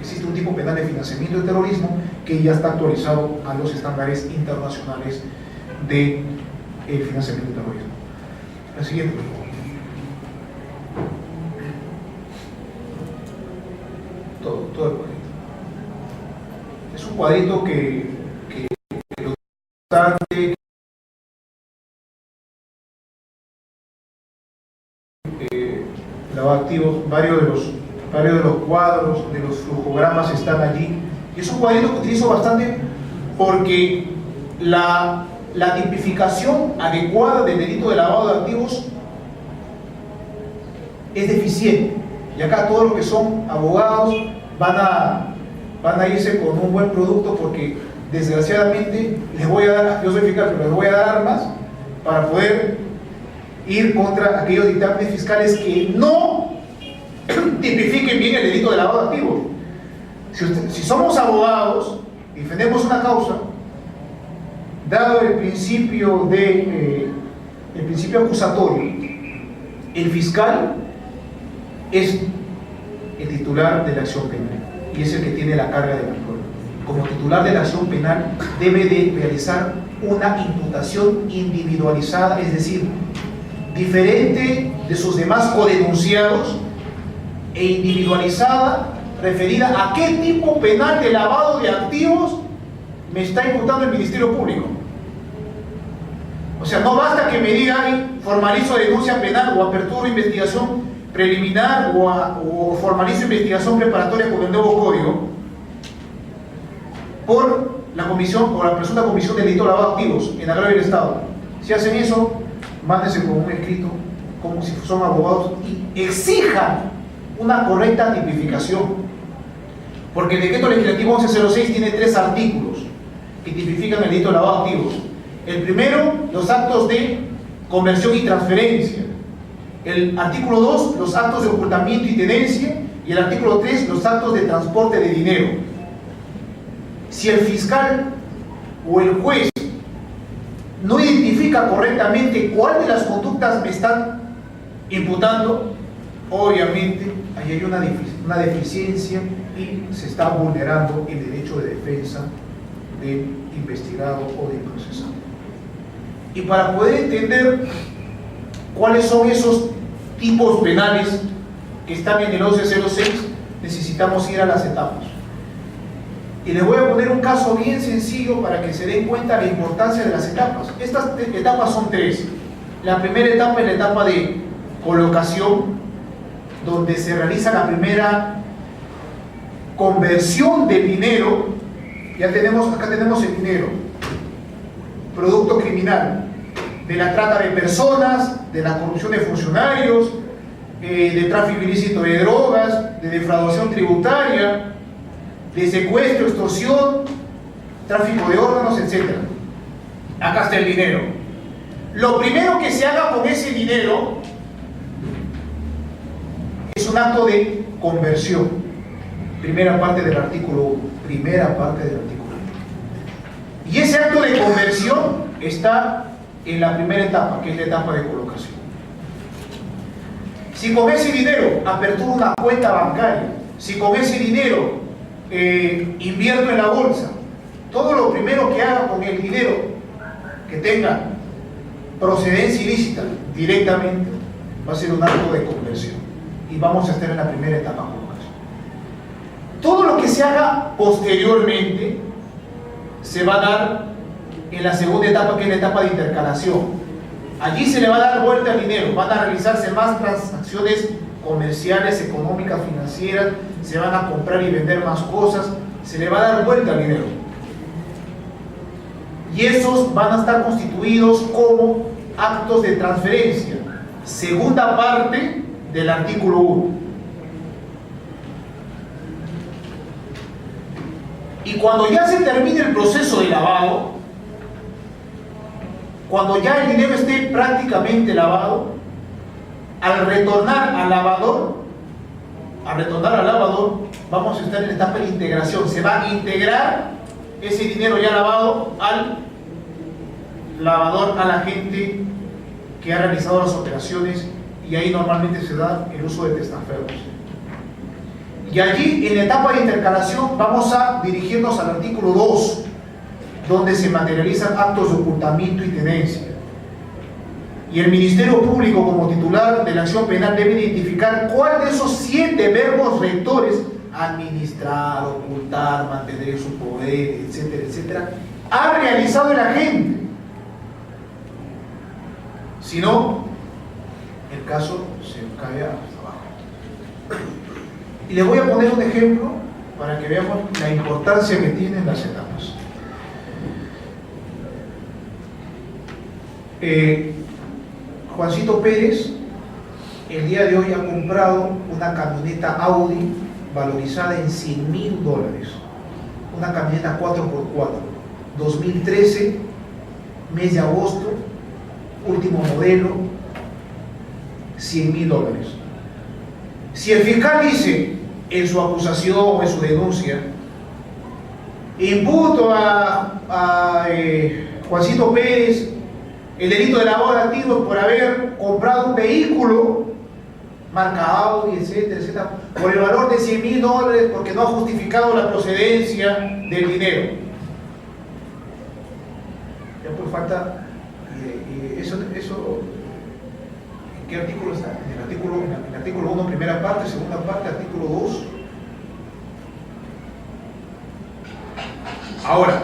[SPEAKER 2] existe un tipo penal de financiamiento del terrorismo que ya está actualizado a los estándares internacionales de financiamiento del terrorismo. La siguiente, por favor. Todo el cuadrito. Es un cuadrito que lo importante lavado de activos, varios de los cuadros, de los flujogramas están allí. Y es un cuadrito que utilizo bastante porque la tipificación adecuada del delito de lavado de activos es deficiente. Y acá todos los que son abogados van a irse con un buen producto porque desgraciadamente les voy a dar, yo soy fiscal, pero les voy a dar armas para poder ir contra aquellos dictámenes fiscales que no tipifiquen bien el delito de lavado de activos. Si somos abogados y defendemos una causa, dado el principio acusatorio, el fiscal es el titular de la acción penal y es el que tiene la carga de la prueba. Como titular de la acción penal debe de realizar una imputación individualizada, es decir, diferente de sus demás codenunciados e individualizada, referida a qué tipo penal de lavado de activos me está imputando el Ministerio Público. O sea, no basta que me diga formalizo denuncia penal o apertura investigación preliminar o formalizo investigación preparatoria con el nuevo código por la comisión o la presunta comisión del delito de lavado de activos en agravio del Estado. Si hacen eso, mándense con un escrito como si son abogados y exijan una correcta tipificación, porque el decreto legislativo 1106 tiene 3 artículos que tipifican el delito de lavado de activos. El primero, los actos de conversión y transferencia. El artículo 2, los actos de ocultamiento y tenencia. Y el artículo 3, los actos de transporte de dinero. Si el fiscal o el juez no identifica correctamente cuál de las conductas me están imputando, obviamente ahí hay una deficiencia y se está vulnerando el derecho de defensa del investigado o del procesado. Y para poder entender cuáles son esos tipos penales que están en el 1106, necesitamos ir a las etapas. Y les voy a poner un caso bien sencillo para que se den cuenta de la importancia de las etapas. Estas etapas son tres. La primera etapa es la etapa de colocación, donde se realiza la primera conversión del dinero. Acá tenemos el dinero, producto criminal, de la trata de personas, de la corrupción de funcionarios, de tráfico ilícito de drogas, de defraudación tributaria, de secuestro, extorsión, tráfico de órganos, etc. Acá está el dinero. Lo primero que se haga con ese dinero es un acto de conversión. Primera parte del artículo 1. Primera parte del artículo 1. Y ese acto de conversión está en la primera etapa, que es la etapa de colocación. Si con ese dinero aperturo una cuenta bancaria, si con ese dinero invierto en la bolsa, todo lo primero que haga con el dinero que tenga procedencia ilícita directamente va a ser un acto de conversión, y vamos a estar en la primera etapa de colocación. Todo lo que se haga posteriormente se va a dar en la segunda etapa, que es la etapa de intercalación. Allí se le va a dar vuelta al dinero, van a realizarse más transacciones comerciales, económicas, financieras, se van a comprar y vender más cosas, se le va a dar vuelta al dinero. Y esos van a estar constituidos como actos de transferencia. Segunda parte del artículo 1. Y cuando ya se termine el proceso de lavado, cuando ya el dinero esté prácticamente lavado, al retornar al lavador, vamos a estar en la etapa de integración. Se va a integrar ese dinero ya lavado al lavador, a la gente que ha realizado las operaciones, y ahí normalmente se da el uso de testaferros. Y allí, en la etapa de intercalación, vamos a dirigirnos al artículo 2, donde se materializan actos de ocultamiento y tenencia. Y el Ministerio Público, como titular de la acción penal, debe identificar cuál de esos 7 verbos rectores, administrar, ocultar, mantener en su poder, etcétera, etcétera, ha realizado el agente. Si no, el caso se cae hasta abajo. Y les voy a poner un ejemplo para que veamos la importancia que tienen las etapas. Juancito Pérez el día de hoy ha comprado una camioneta Audi valorizada en $100.000, una camioneta 4x4, 2013, mes de agosto, último modelo, $100.000. Si el fiscal dice en su acusación o en su denuncia, imputo a Juancito Pérez el delito de lavado de activos por haber comprado un vehículo marca Audi, etcétera, etcétera, por el valor de $100.000 porque no ha justificado la procedencia del dinero. Ya por falta, eso ¿en qué artículo está? En el artículo 1, primera parte, segunda parte, artículo 2. Ahora,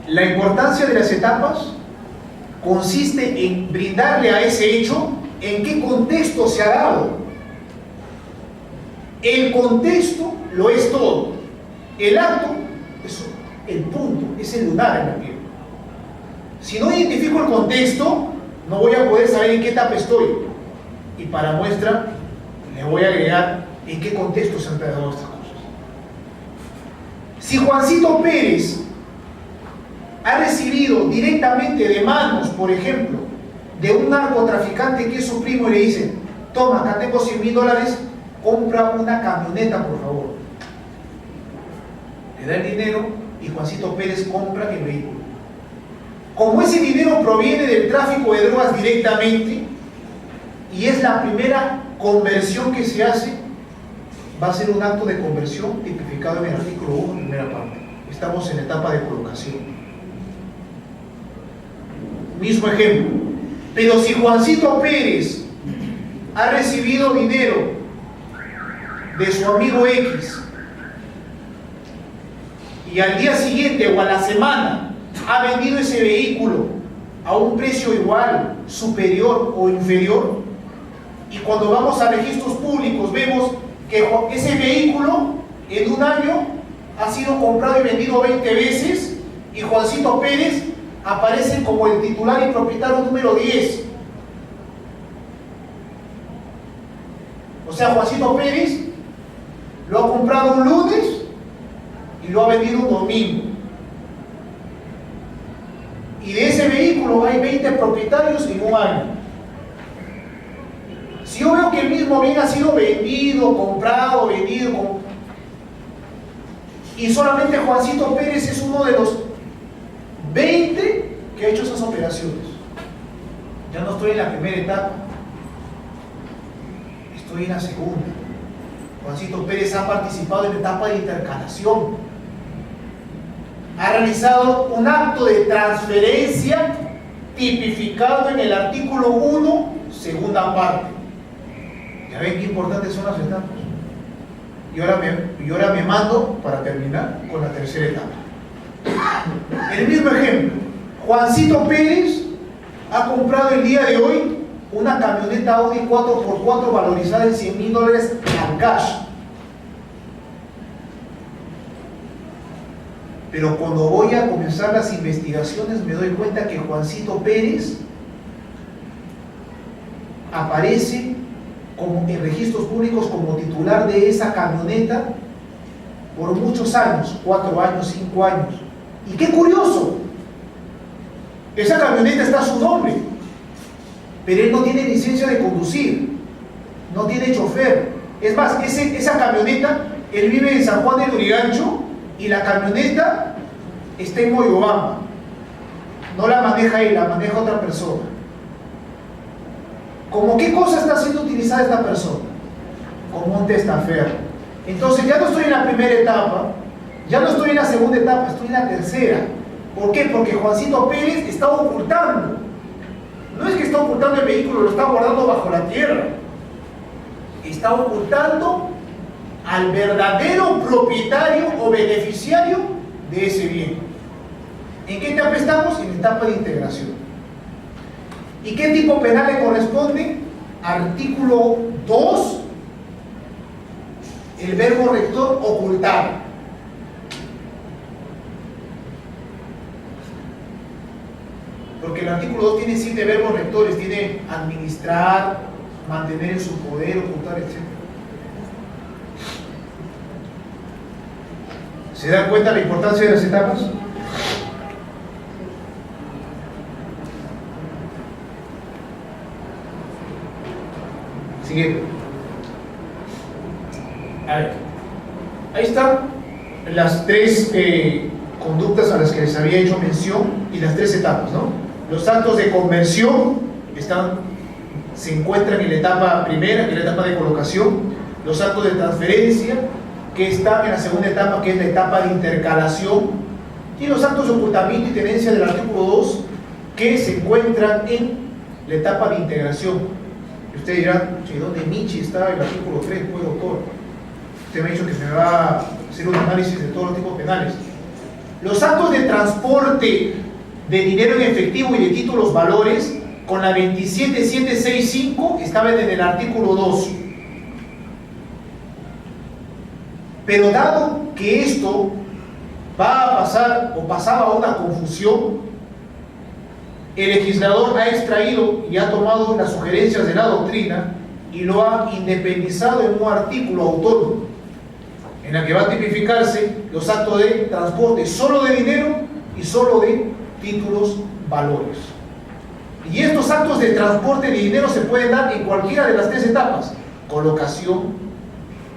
[SPEAKER 2] la importancia de las etapas consiste en brindarle a ese hecho en qué contexto se ha dado. El contexto lo es todo. El acto es el punto, es el lunar en la piel. Si no identifico el contexto, no voy a poder saber en qué etapa estoy. Y para muestra, le voy a agregar en qué contexto se han dado estas cosas. Si Juancito Pérez ha recibido directamente de manos, por ejemplo, de un narcotraficante que es su primo, y le dice: toma, acá tengo $100.000, compra una camioneta, por favor. Le da el dinero y Juancito Pérez compra el vehículo. Como ese dinero proviene del tráfico de drogas directamente y es la primera conversión que se hace, va a ser un acto de conversión tipificado en el artículo 1, primera parte. Estamos en la etapa de colocación. Mismo ejemplo. Pero si Juancito Pérez ha recibido dinero de su amigo X y al día siguiente o a la semana ha vendido ese vehículo a un precio igual, superior o inferior, y cuando vamos a registros públicos vemos que ese vehículo en un año ha sido comprado y vendido 20 veces y Juancito Pérez aparece como el titular y propietario número 10. O sea, Juancito Pérez lo ha comprado un lunes y lo ha vendido un domingo. Y de ese vehículo hay 20 propietarios en un año. Si yo veo que el mismo bien ha sido vendido, comprado, vendido, y solamente Juancito Pérez es uno de los 20 que ha hecho esas operaciones, ya no estoy en la primera etapa, estoy en la segunda. Juancito Pérez ha participado en la etapa de intercalación, ha realizado un acto de transferencia tipificado en el artículo 1, segunda parte. ¿Ya ven qué importantes son las etapas? Y ahora me mando para terminar con la tercera etapa. El mismo ejemplo, Juancito Pérez ha comprado el día de hoy una camioneta Audi 4x4 valorizada en $100.000 en cash. Pero cuando voy a comenzar las investigaciones me doy cuenta que Juancito Pérez aparece en registros públicos como titular de esa camioneta por muchos años, 4 años, 5 años. Y qué curioso, esa camioneta está a su nombre, pero él no tiene licencia de conducir, no tiene chofer. Es más, esa camioneta, él vive en San Juan de Lurigancho y la camioneta está en Moyobamba. No la maneja él, la maneja otra persona. ¿Cómo qué cosa está siendo utilizada esta persona? Como un testaferro. Entonces ya no estoy en la primera etapa, ya no estoy en la segunda etapa, estoy en la tercera. ¿Por qué? Porque Juancito Pérez está ocultando. No es que está ocultando el vehículo, lo está guardando bajo la tierra. Está ocultando al verdadero propietario o beneficiario de ese bien. ¿En qué etapa estamos? En la etapa de integración. ¿Y qué tipo penal le corresponde? Artículo 2, el verbo rector, ocultar. Porque el artículo 2 tiene 7 verbos rectores, tiene administrar, mantener en su poder, ocultar, etc. ¿Se dan cuenta de la importancia de las etapas? Siguiente. A ver, ahí están las 3 conductas a las que les había hecho mención y las 3 etapas, ¿no? Los actos de conversión se encuentran en la etapa primera, que es la etapa de colocación. Los actos de transferencia, que están en la segunda etapa, que es la etapa de intercalación. Y los actos de ocultamiento y tenencia del artículo 2, que se encuentran en la etapa de integración. Y ustedes dirán, ¿dónde Michi está el artículo 3, pues, doctor? Usted me ha dicho que me va a hacer un análisis de todos los tipos penales. Los actos de transporte de dinero en efectivo y de títulos valores, con la 27765, estaban en el artículo 2. Pero dado que esto va a pasar o pasaba a una confusión, el legislador ha extraído y ha tomado las sugerencias de la doctrina y lo ha independizado en un artículo autónomo, en el que va a tipificarse los actos de transporte solo de dinero y solo de títulos valores. Y estos actos de transporte de dinero se pueden dar en cualquiera de las 3 etapas: colocación,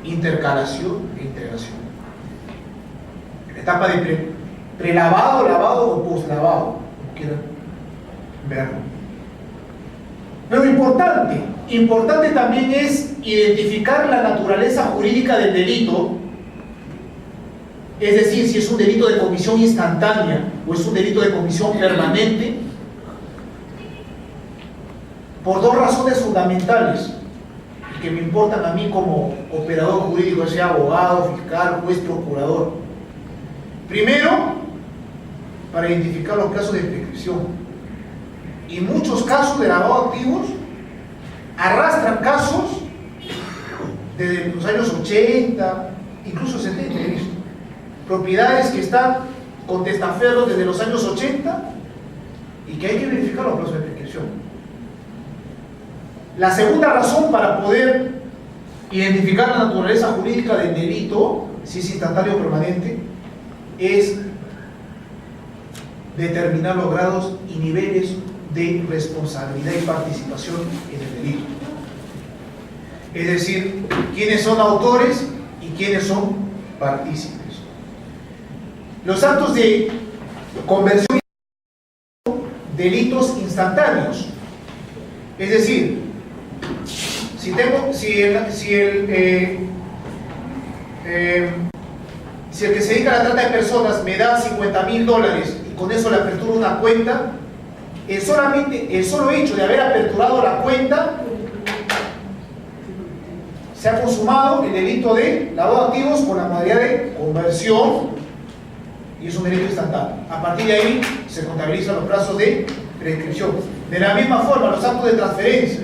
[SPEAKER 2] intercalación e integración. En la etapa de prelavado, lavado o postlavado, como quieran verlo. Pero importante también es identificar la naturaleza jurídica del delito, es decir, si es un delito de comisión instantánea o es un delito de comisión permanente, por 2 razones fundamentales que me importan a mí como operador jurídico, sea abogado, fiscal, juez, procurador. Primero, para identificar los casos de prescripción. Y muchos casos de lavado de activos arrastran casos desde los años 80, incluso 70, he visto. Propiedades que están con testaferros desde los años 80 y que hay que verificar los plazos de prescripción. La segunda razón para poder identificar la naturaleza jurídica del delito, si es instantáneo o permanente, es determinar los grados y niveles de responsabilidad y participación en el delito. Es decir, quiénes son autores y quiénes son partícipes. Los actos de conversión son delitos instantáneos. Es decir, si el que se dedica a la trata de personas me da $50.000 y con eso le apertura una cuenta, el solo hecho de haber aperturado la cuenta se ha consumado el delito de lavado de activos con la modalidad de conversión y es un delito instantáneo. A partir de ahí se contabilizan los plazos de prescripción. De la misma forma, los actos de transferencia.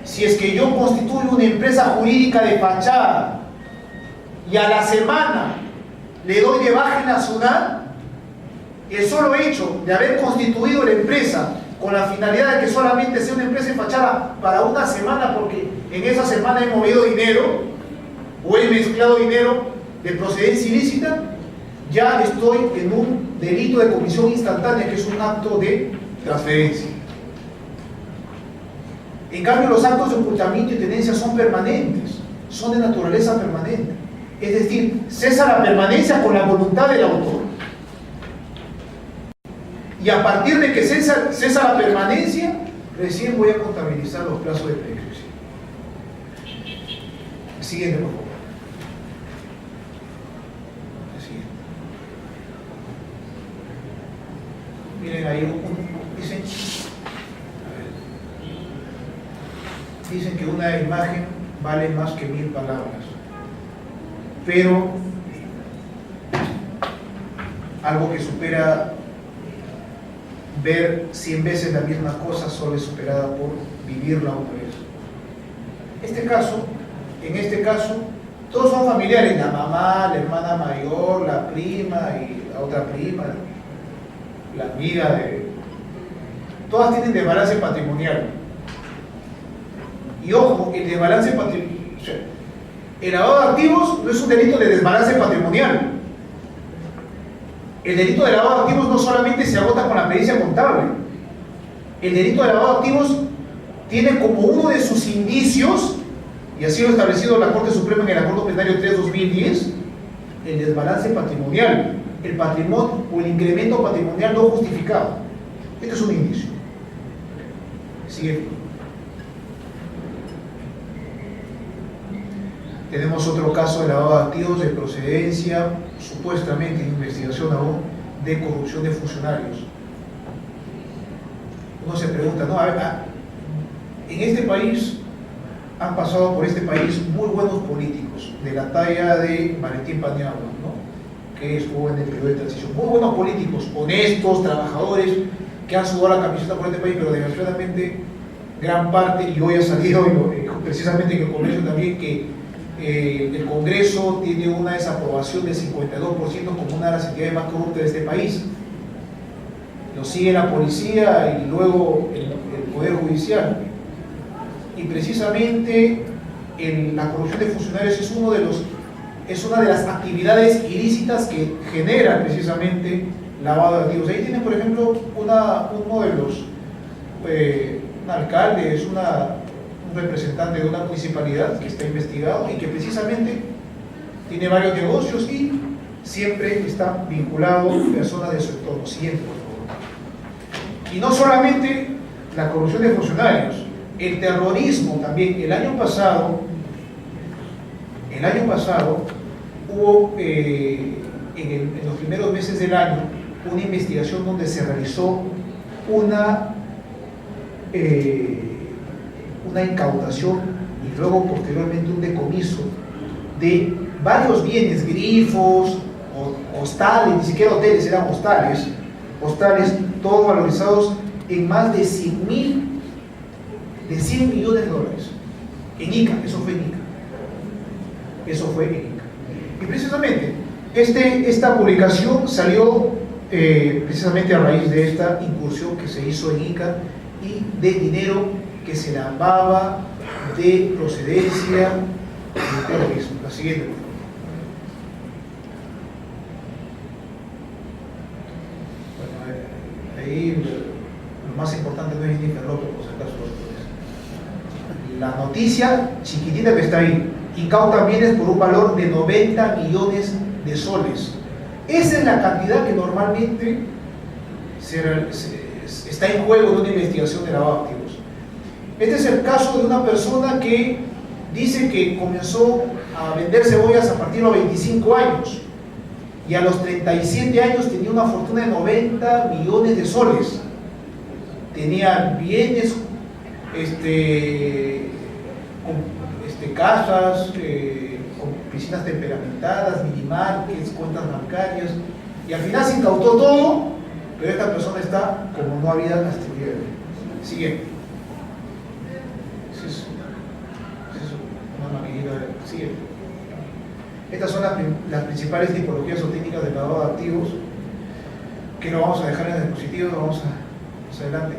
[SPEAKER 2] Si es que yo constituyo una empresa jurídica de fachada y a la semana le doy de baja en la SUNAT, el solo hecho de haber constituido la empresa con la finalidad de que solamente sea una empresa de fachada para una semana, porque en esa semana he movido dinero o he mezclado dinero de procedencia ilícita, ya estoy en un delito de comisión instantánea, que es un acto de transferencia. En cambio, los actos de ocultamiento y tenencia son permanentes, son de naturaleza permanente. Es decir, cesa la permanencia con la voluntad del autor. Y a partir de que cesa la permanencia, recién voy a contabilizar los plazos de prescripción. Siguiente, por favor. Siguiente. Miren ahí, dicen que una imagen vale más que 1000 palabras. Pero algo que supera ver 100 veces la misma cosa solo es superada por vivirla otra vez. En este caso, todos son familiares, la mamá, la hermana mayor, la prima y la otra prima, la amiga todas tienen desbalance patrimonial. Y ojo, el desbalance patrimonial, o sea, el lavado de activos no es un delito de desbalance patrimonial. El delito de lavado de activos no solamente se agota con la pericia contable. El delito de lavado de activos tiene como uno de sus indicios, y así lo ha establecido la Corte Suprema en el Acuerdo Plenario 3/2010, el desbalance patrimonial, el patrimonio o el incremento patrimonial no justificado. Este es un indicio. Sigue. Tenemos otro caso de lavado de activos de procedencia, supuestamente en investigación aún, de corrupción de funcionarios. Uno se pregunta, ¿no? A ver, en este país han pasado por este país muy buenos políticos, de la talla de Valentín Paniagua, ¿no? Que estuvo en el periodo de transición. Muy buenos políticos, honestos, trabajadores, que han sudado la camiseta por este país, pero desgraciadamente gran parte, y hoy ha salido precisamente en el Congreso también, que el Congreso tiene una desaprobación del 52% como una de las entidades más corruptas de este país. Lo sigue la policía y luego el Poder Judicial. Y precisamente la corrupción de funcionarios es una de las actividades ilícitas que generan precisamente lavado de activos. Ahí tienen, por ejemplo, uno de los un alcalde, es un representante de una municipalidad que está investigado y que precisamente tiene varios negocios y siempre está vinculado a personas de su entorno. Siguiente, por favor. Y no solamente la corrupción de funcionarios, el terrorismo también. El año pasado hubo en los primeros meses del año una investigación donde se realizó una incautación y luego posteriormente un decomiso de varios bienes, grifos, hostales, ni siquiera hoteles, eran hostales, todos valorizados en más de 100 millones de dólares. En Ica, eso fue en Ica. Y precisamente, esta publicación salió precisamente a raíz de esta incursión que se hizo en Ica y de dinero que se lavaba de procedencia del terrorismo. La siguiente. Bueno, ahí lo más importante no es Jennifer López, por si acaso. La noticia chiquitita que está ahí: incautan bienes por un valor de 90 millones de soles. Esa es la cantidad que normalmente está en juego de una investigación de lavado de activos. Este es el caso de una persona que dice que comenzó a vender cebollas a partir de los 25 años y a los 37 años tenía una fortuna de 90 millones de soles. Tenía bienes, casas, con piscinas temperamentadas, minimarkets, cuentas bancarias, y al final se incautó todo, pero esta persona está como no había castigo. Siguiente. Una maquinita. Siguiente. Estas son las principales tipologías o técnicas de lavado de activos, que lo vamos a dejar en el dispositivo, lo vamos más adelante,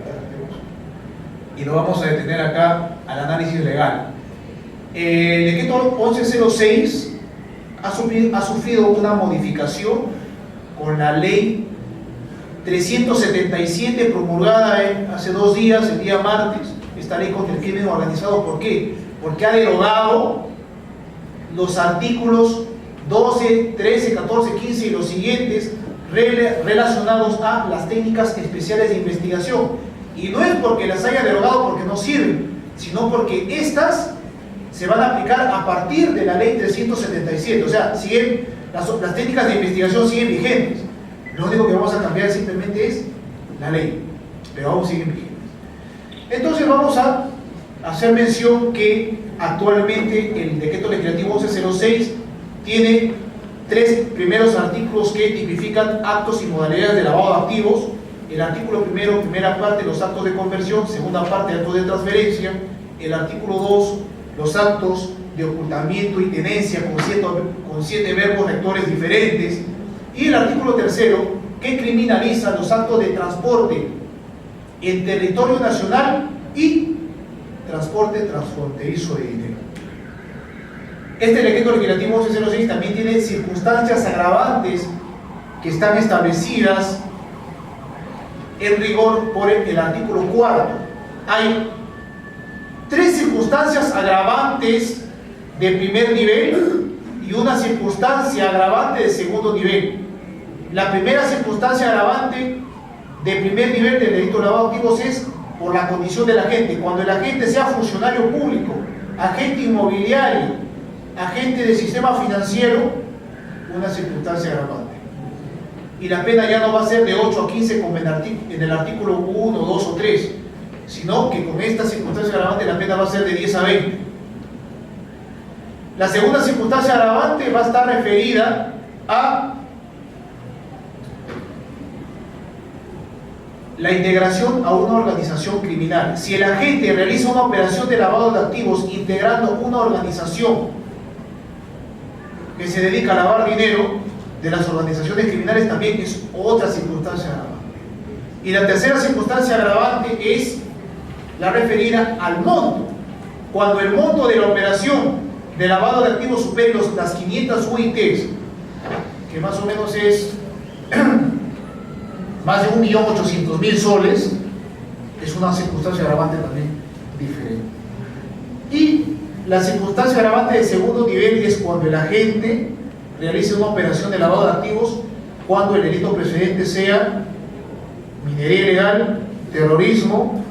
[SPEAKER 2] y lo vamos a detener acá al análisis legal. El decreto 1106 ha sufrido una modificación con la ley 377 promulgada hace 2 días, el día martes. Esta ley contra el crimen organizado, ¿por qué? Porque ha derogado los artículos 12, 13, 14, 15 y los siguientes relacionados a las técnicas especiales de investigación. Y no es porque las haya derogado porque no sirven, sino porque estas se van a aplicar a partir de la ley 377, o sea, siguen, las técnicas de investigación siguen vigentes. Lo único que vamos a cambiar simplemente es la ley, pero aún siguen vigentes. Entonces vamos a hacer mención que actualmente el decreto legislativo 1106 tiene 3 primeros artículos que tipifican actos y modalidades de lavado de activos. El artículo primero, primera parte, los actos de conversión; segunda parte, actos de transferencia; el artículo 2, los actos de ocultamiento y tenencia con 7 verbos rectores diferentes; y el artículo tercero, que criminaliza los actos de transporte en territorio nacional y transporte transfronterizo de dinero. Este decreto legislativo 1106 también tiene circunstancias agravantes que están establecidas en rigor por el artículo 4. Hay 3 circunstancias agravantes de primer nivel y una circunstancia agravante de segundo nivel. La primera circunstancia agravante de primer nivel del delito de lavado de activos es por la condición del agente. Cuando el agente sea funcionario público, agente inmobiliario, agente del sistema financiero, una circunstancia agravante. Y la pena ya no va a ser de 8 a 15 como en el artículo 1, 2 o 3, sino que con esta circunstancia agravante la pena va a ser de 10 a 20. La segunda circunstancia agravante va a estar referida a la integración a una organización criminal. Si el agente realiza una operación de lavado de activos integrando una organización que se dedica a lavar dinero de las organizaciones criminales, también es otra circunstancia agravante. Y la tercera circunstancia agravante es la referida al monto. Cuando el monto de la operación de lavado de activos supere las 500 UITs, que más o menos es más de 1.800.000 soles, es una circunstancia agravante también diferente. Y la circunstancia agravante de segundo nivel es cuando el agente realice una operación de lavado de activos cuando el delito precedente sea minería ilegal, terrorismo,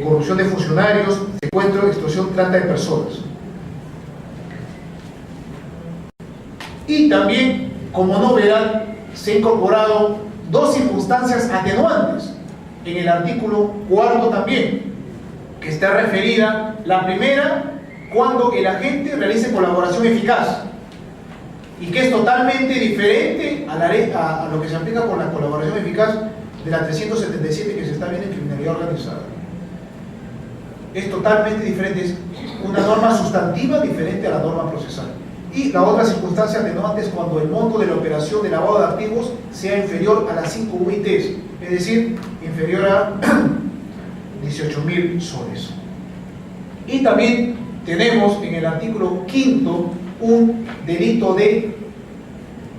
[SPEAKER 2] corrupción de funcionarios, secuestro, extorsión, trata de personas. Y también, como novedad, se han incorporado 2 circunstancias atenuantes en el artículo 4 también, que está referida, la primera, cuando el agente realice colaboración eficaz, y que es totalmente diferente a, a lo que se aplica con la colaboración eficaz de la 377 que se está viendo en criminalidad organizada. Es totalmente diferente, es una norma sustantiva diferente a la norma procesal. Y la otra circunstancia atenuante es cuando el monto de la operación de lavado de activos sea inferior a las 5 UITs, es decir, inferior a 18.000 soles. Y también tenemos en el artículo 5º un delito de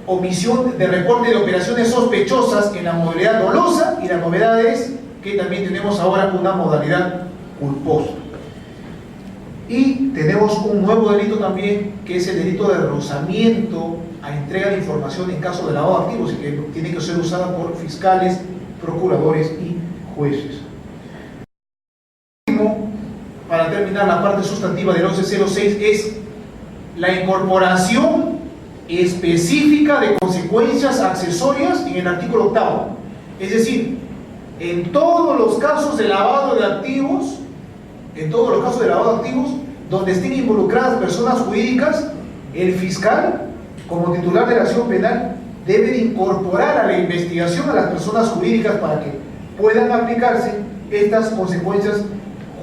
[SPEAKER 2] omisión de reporte de operaciones sospechosas en la modalidad dolosa, y la novedad es que también tenemos ahora una modalidad culposa. Y tenemos un nuevo delito también, que es el delito de rehusamiento a entrega de información en caso de lavado de activos, y que tiene que ser usada por fiscales, procuradores y jueces. Para terminar, la parte sustantiva del 1106 es la incorporación específica de consecuencias accesorias en el artículo 8º. Es decir, en todos los casos de lavado de activos, donde estén involucradas personas jurídicas, el fiscal, como titular de la acción penal, debe de incorporar a la investigación a las personas jurídicas para que puedan aplicarse estas consecuencias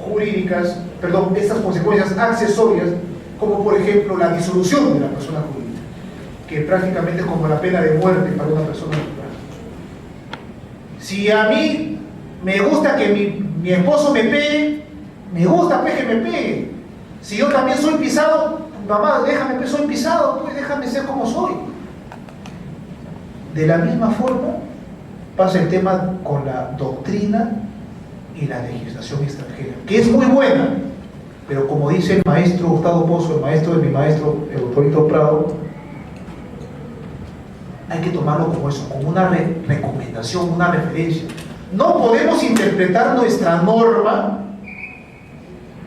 [SPEAKER 2] jurídicas, estas consecuencias accesorias, como por ejemplo la disolución de la persona jurídica, que prácticamente es como la pena de muerte para una persona natural. Si a mí me gusta que mi esposo me pegue, me gusta que me pegue. Si yo también soy pisado, mamá, déjame que soy pisado, pues déjame ser como soy. De la misma forma pasa el tema con la doctrina y la legislación extranjera, que es muy buena, pero como dice el maestro Gustavo Pozo, el maestro de mi maestro, el doctor Hito Prado, hay que tomarlo como eso, como una recomendación, una referencia. No podemos interpretar nuestra norma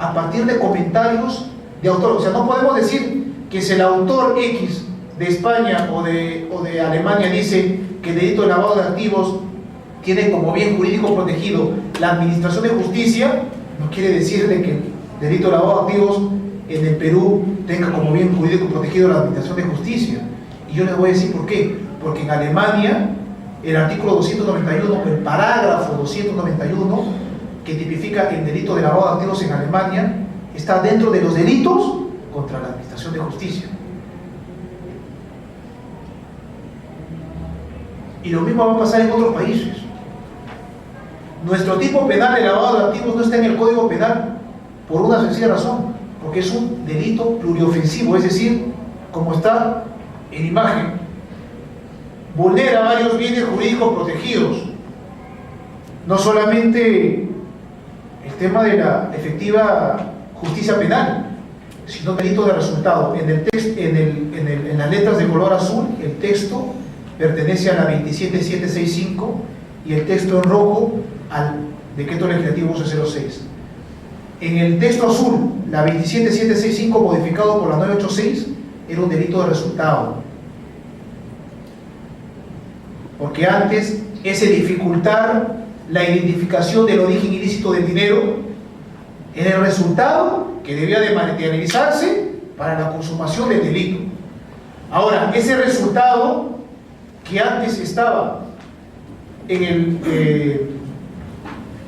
[SPEAKER 2] a partir de comentarios de autor. O sea, no podemos decir que si el autor X de España o de Alemania dice que el delito de lavado de activos tiene como bien jurídico protegido la administración de justicia, no quiere decir de que el delito de lavado de activos en el Perú tenga como bien jurídico protegido la administración de justicia. Y yo les voy a decir por qué. Porque en Alemania, el artículo 291, el parágrafo 291, que tipifica el delito de lavado de activos en Alemania, está dentro de los delitos contra la administración de justicia. Y lo mismo va a pasar en otros países. Nuestro tipo penal de lavado de activos no está en el Código Penal por una sencilla razón, porque es un delito pluriofensivo, es decir, como está en imagen, vulnera varios bienes jurídicos protegidos. No solamente el tema de la efectiva justicia penal, sino delito de resultado. En las letras de color azul, el texto pertenece a la 27765 y el texto en rojo al decreto legislativo 1106. En el texto azul, la 27765 modificado por la 986 era un delito de resultado, porque antes ese dificultar la identificación del origen ilícito del dinero era el resultado que debía de materializarse para la consumación del delito. Ahora, ese resultado que antes estaba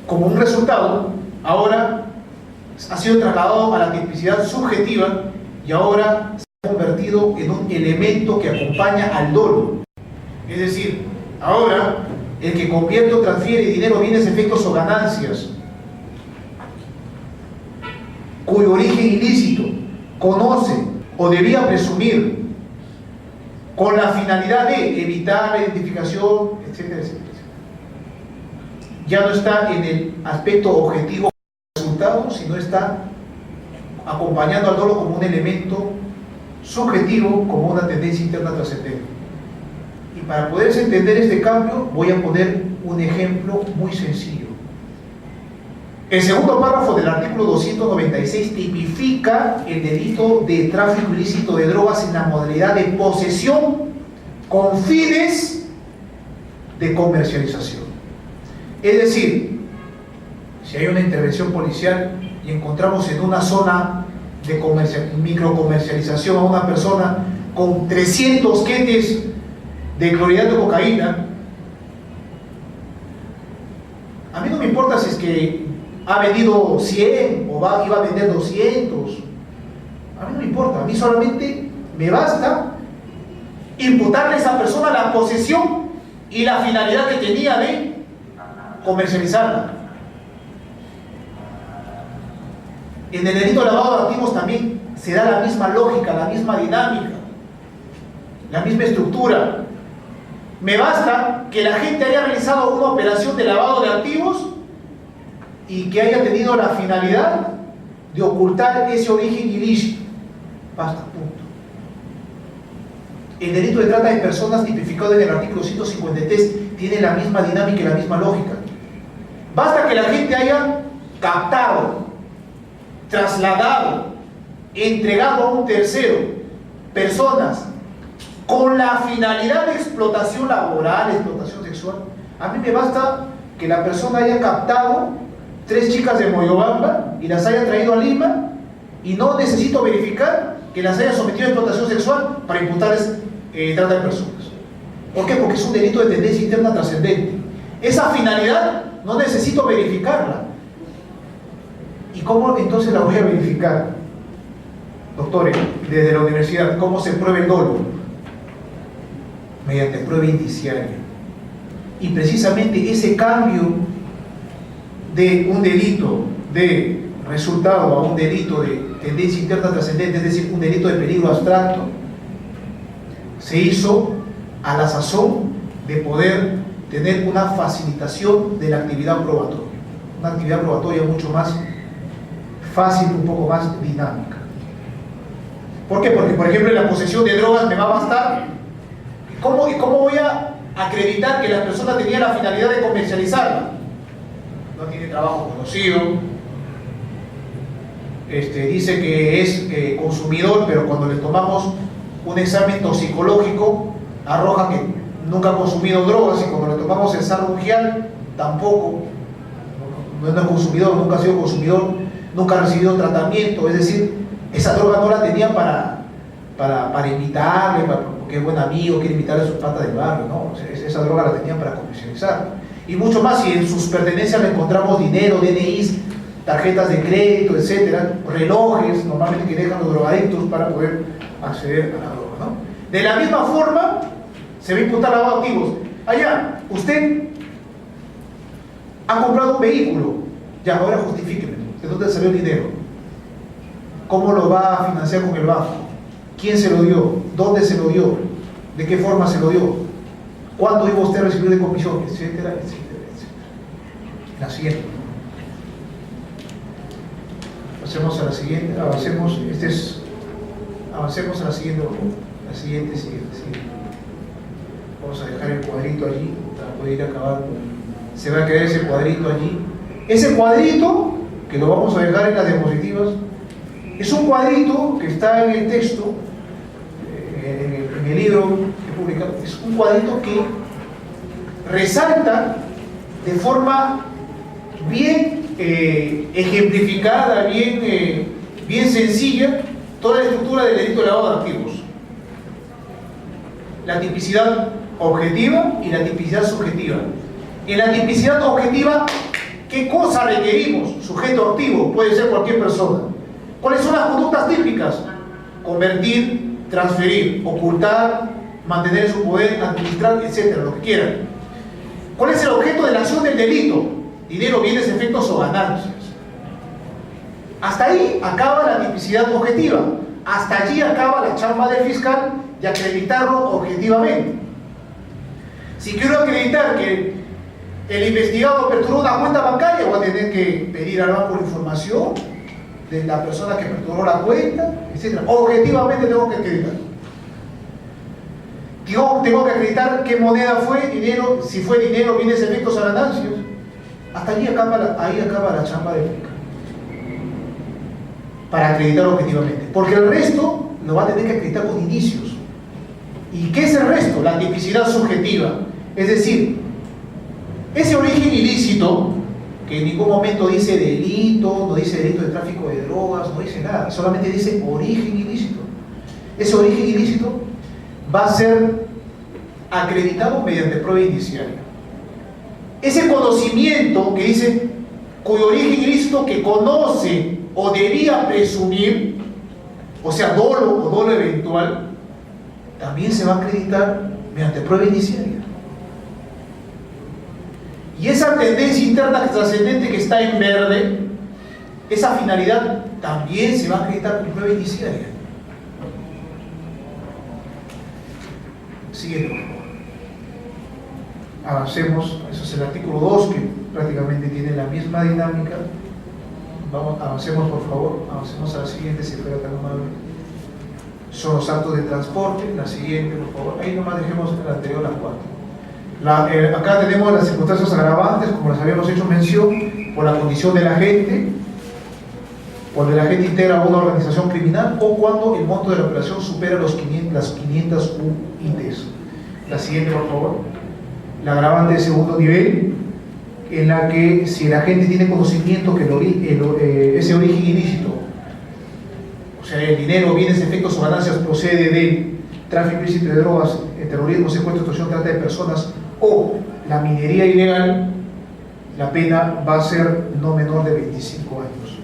[SPEAKER 2] como un resultado, ahora ha sido trasladado a la tipicidad subjetiva y ahora se ha convertido en un elemento que acompaña al dolo. Es decir, ahora el que convierte o transfiere dinero, bienes, efectos o ganancias cuyo origen ilícito conoce o debía presumir con la finalidad de evitar la identificación, etcétera, etcétera, ya no está en el aspecto objetivo del resultado, sino está acompañando al dolo como un elemento subjetivo, como una tendencia interna trascendente. Y para poderse entender este cambio, voy a poner un ejemplo muy sencillo. El segundo párrafo del artículo 296 tipifica el delito de tráfico ilícito de drogas en la modalidad de posesión con fines de comercialización. Es decir, si hay una intervención policial y encontramos en una zona de microcomercialización a una persona con 300 quetes de clorhidrato de cocaína, a mí no me importa si es que ha vendido 100 o iba a vender 200. A mí no me importa, a mí solamente me basta imputarle a esa persona la posesión y la finalidad que tenía de comercializarla. En el delito de lavado de activos también se da la misma lógica, la misma dinámica, la misma estructura. Me basta que la gente haya realizado una operación de lavado de activos y que haya tenido la finalidad de ocultar ese origen ilícito. Basta, punto. El delito de trata de personas tipificado en el artículo 153 tiene la misma dinámica y la misma lógica. Basta que la gente haya captado, trasladado, entregado a un tercero personas con la finalidad de explotación laboral, explotación sexual. A mí me basta que la persona haya captado 3 chicas de Moyobamba y las haya traído a Lima, y no necesito verificar que las haya sometido a explotación sexual para imputarles trata de personas. ¿Por qué? Porque es un delito de tendencia interna trascendente. Esa finalidad no necesito verificarla. ¿Y cómo entonces la voy a verificar? Doctores, desde la universidad, ¿cómo se prueba el dolo? Mediante prueba indiciaria. Y precisamente ese cambio de un delito de resultado a un delito de tendencia interna trascendente, es decir, un delito de peligro abstracto, se hizo a la sazón de poder tener una facilitación de la actividad probatoria, una actividad probatoria mucho más fácil, un poco más dinámica. ¿Por qué? Porque, por ejemplo, en la posesión de drogas me va a bastar. ¿Cómo voy a acreditar que la persona tenía la finalidad de comercializarla? No tiene trabajo conocido, dice que es consumidor, pero cuando le tomamos un examen toxicológico arroja que nunca ha consumido drogas, y cuando le tomamos el sarrugial tampoco, no es consumidor, nunca ha sido consumidor, nunca ha recibido tratamiento. Es decir, esa droga no la tenía para invitarle, porque es buen amigo, quiere invitarle a sus patas del barrio, ¿no? O sea, esa droga la tenían para comercializar. Y mucho más si en sus pertenencias le encontramos dinero, DNIs, tarjetas de crédito, etcétera, relojes, normalmente que dejan los drogadictos para poder acceder a la droga, ¿no? De la misma forma, se va a imputar lavado de activos. Allá, usted ha comprado un vehículo, ya, ahora justifíqueme, ¿de dónde salió el dinero? ¿Cómo lo va a financiar con el banco? ¿Quién se lo dio? ¿Dónde se lo dio? ¿De qué forma se lo dio? ¿Cuánto iba usted a recibir de comisión? Etcétera, etcétera, etcétera. La siguiente. Pasemos a la siguiente, avancemos, avancemos a la siguiente. Vamos a dejar el cuadrito allí para poder ir acabando. Se va a quedar ese cuadrito allí. Ese cuadrito, que lo vamos a dejar en las diapositivas, es un cuadrito que está en el texto, en el libro que publicamos. Es un cuadrito que resalta de forma bien ejemplificada, bien sencilla, toda la estructura del delito de lavado de activos. La tipicidad objetiva y la tipicidad subjetiva. En la tipicidad objetiva, ¿qué cosa requerimos? Sujeto activo, puede ser cualquier persona. ¿Cuáles son las conductas típicas? Convertir, transferir, ocultar, mantener en su poder, administrar, etcétera, lo que quieran. ¿Cuál es el objeto de la acción del delito? Dinero, bienes, efectos o ganancias. Hasta ahí acaba la tipicidad objetiva. Hasta allí acaba la chamba del fiscal de acreditarlo objetivamente. Si quiero acreditar que el investigado perturbó una cuenta bancaria, voy a tener que pedir al banco la información de la persona que perturbó la cuenta, etc. Objetivamente tengo que acreditar. Tengo que acreditar qué moneda fue, dinero, si fue dinero, bienes, efectos o ganancias. Hasta allí acaba la chamba del fiscal para acreditar objetivamente, porque el resto lo va a tener que acreditar con indicios. ¿Y qué es el resto? La tipicidad subjetiva, es decir, ese origen ilícito, que en ningún momento dice delito, no dice delito de tráfico de drogas, no dice nada, solamente dice origen ilícito. Ese origen ilícito va a ser acreditado mediante prueba indiciaria. Ese conocimiento que dice, cuyo origen ilícito que conoce o debía presumir, o sea, dolo o dolo eventual, también se va a acreditar mediante prueba indiciaria. Y esa tendencia interna trascendente que está en verde, esa finalidad también se va a acreditar con prueba indiciaria. Siguiente, por favor. Avancemos. Eso es el artículo 2, que prácticamente tiene la misma dinámica. Avancemos, por favor. Avancemos a la siguiente, si fuera tan amable. Son los actos de transporte. La siguiente, por favor. Ahí nomás dejemos la anterior, la 4. Acá tenemos las circunstancias agravantes, como les habíamos hecho mención, por la condición del agente, cuando el agente integra una organización criminal o cuando el monto de la operación supera las 500 UITs. La siguiente, por favor. La agravante de segundo nivel, en la que si el agente tiene conocimiento que ese origen ilícito, o sea, el dinero, bienes, efectos o ganancias procede del tráfico ilícito de drogas, terrorismo, secuestro, extorsión, trata de personas o la minería ilegal, la pena va a ser no menor de 25 años.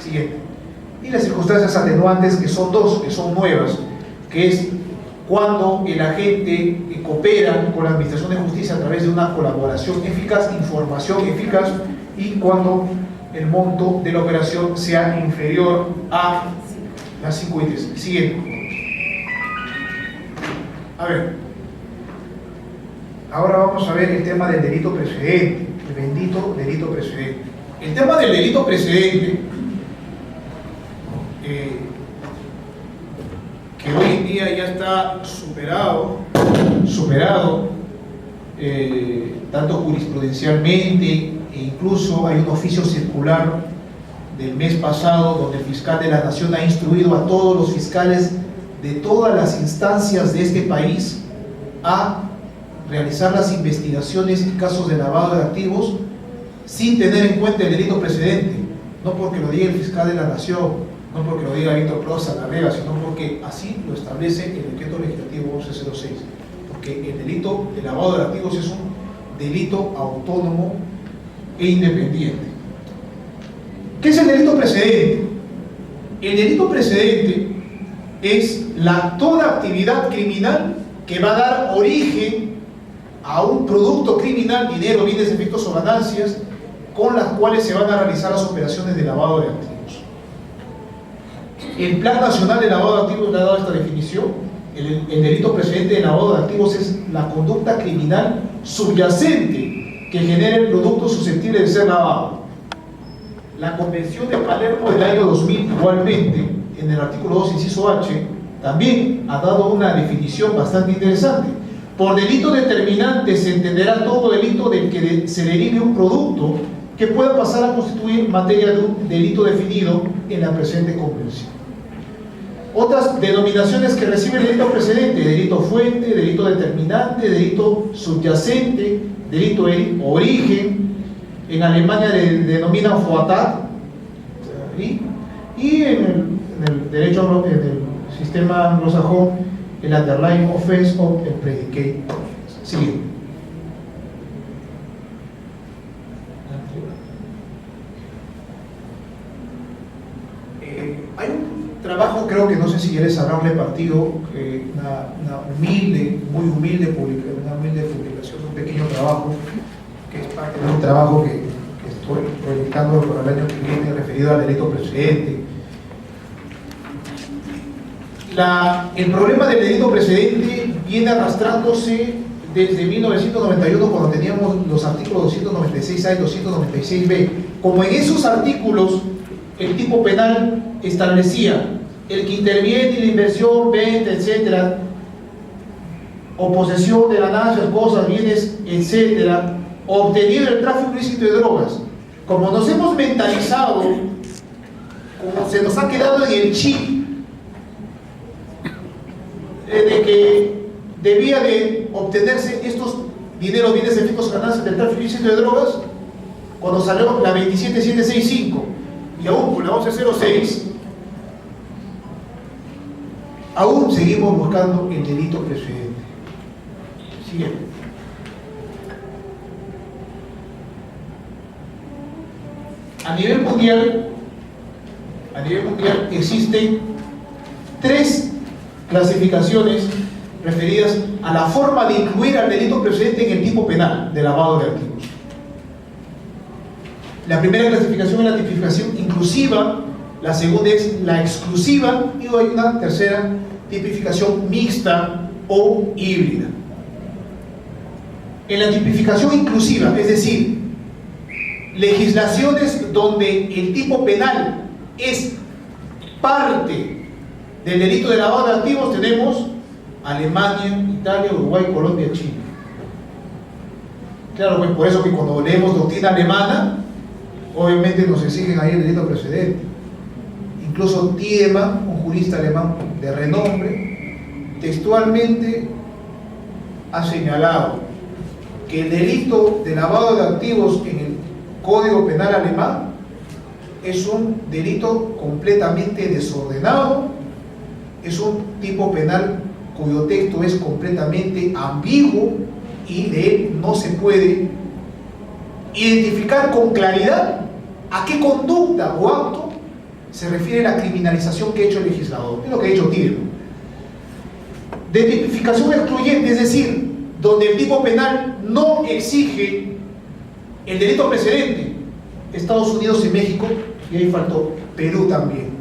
[SPEAKER 2] Siguiente. Y las circunstancias atenuantes, que son dos, que son nuevas, que es cuando el agente coopera con la Administración de Justicia a través de una colaboración eficaz, información eficaz, y cuando el monto de la operación sea inferior a las 5 ITs. Siguiente. A ver, ahora vamos a ver el tema del delito precedente, el bendito delito precedente. El tema del delito precedente, que hoy en día ya está superado tanto jurisprudencialmente, e incluso hay un oficio circular del mes pasado donde el fiscal de la Nación ha instruido a todos los fiscales de todas las instancias de este país a realizar las investigaciones en casos de lavado de activos sin tener en cuenta el delito precedente, no porque lo diga el fiscal de la Nación, no porque lo diga Víctor Prosa Larrega, sino porque así lo establece el decreto legislativo 1106, porque el delito de lavado de activos es un delito autónomo e independiente. ¿Qué es el delito precedente? El delito precedente es toda actividad criminal que va a dar origen a un producto criminal, dinero, bienes, efectos o ganancias, con las cuales se van a realizar las operaciones de lavado de activos. El Plan Nacional de Lavado de Activos le ha dado esta definición. El delito precedente de lavado de activos es la conducta criminal subyacente que genera el producto susceptible de ser lavado. La Convención de Palermo del año 2000, igualmente, en el artículo 2, inciso H, también ha dado una definición bastante interesante. Por delito determinante se entenderá todo delito del que se derive un producto que pueda pasar a constituir materia de un delito definido en la presente convención. Otras denominaciones que recibe el delito precedente: delito fuente, delito determinante, delito subyacente, delito de origen. En Alemania le denominan Vortat, y en el derecho, en el sistema anglosajón, el underlying offense o el predicate offense. Siguiente. Hay un trabajo, creo que no sé si ya les habrán repartido, una humilde, muy humilde publicación, un pequeño trabajo, que es parte de un trabajo que estoy proyectando para el año que viene referido al delito precedente. El problema del delito precedente viene arrastrándose desde 1991, cuando teníamos los artículos 296A y 296B. Como en esos artículos el tipo penal establecía el que interviene en la inversión, venta, etcétera, o posesión de ganancias, cosas, bienes, etcétera, obtenido el tráfico ilícito de drogas. Como nos hemos mentalizado, como se nos ha quedado en el chip de que debía de obtenerse estos dineros, bienes, efectos, ganancias del tráfico ilícito de drogas, cuando salió la 27765 y aún con la 1106, aún seguimos buscando el delito precedente. Siguiente. A nivel mundial existen 3 clasificaciones referidas a la forma de incluir al delito precedente en el tipo penal de lavado de activos. La primera clasificación es la tipificación inclusiva, la segunda es la exclusiva y hay una tercera tipificación mixta o híbrida. En la tipificación inclusiva, es decir, legislaciones donde el tipo penal es parte del delito de lavado de activos, tenemos Alemania, Italia, Uruguay, Colombia, Chile. Claro, pues por eso que cuando leemos doctrina alemana, obviamente nos exigen ahí el delito precedente. Incluso Tiedemann, un jurista alemán de renombre, textualmente ha señalado que el delito de lavado de activos en el Código Penal alemán es un delito completamente desordenado, es un tipo penal cuyo texto es completamente ambiguo y de él no se puede identificar con claridad a qué conducta o acto se refiere la criminalización que ha hecho el legislador. Es lo que ha hecho Tiedemann. De tipificación excluyente, es decir, donde el tipo penal no exige el delito precedente, Estados Unidos y México, y ahí faltó Perú también.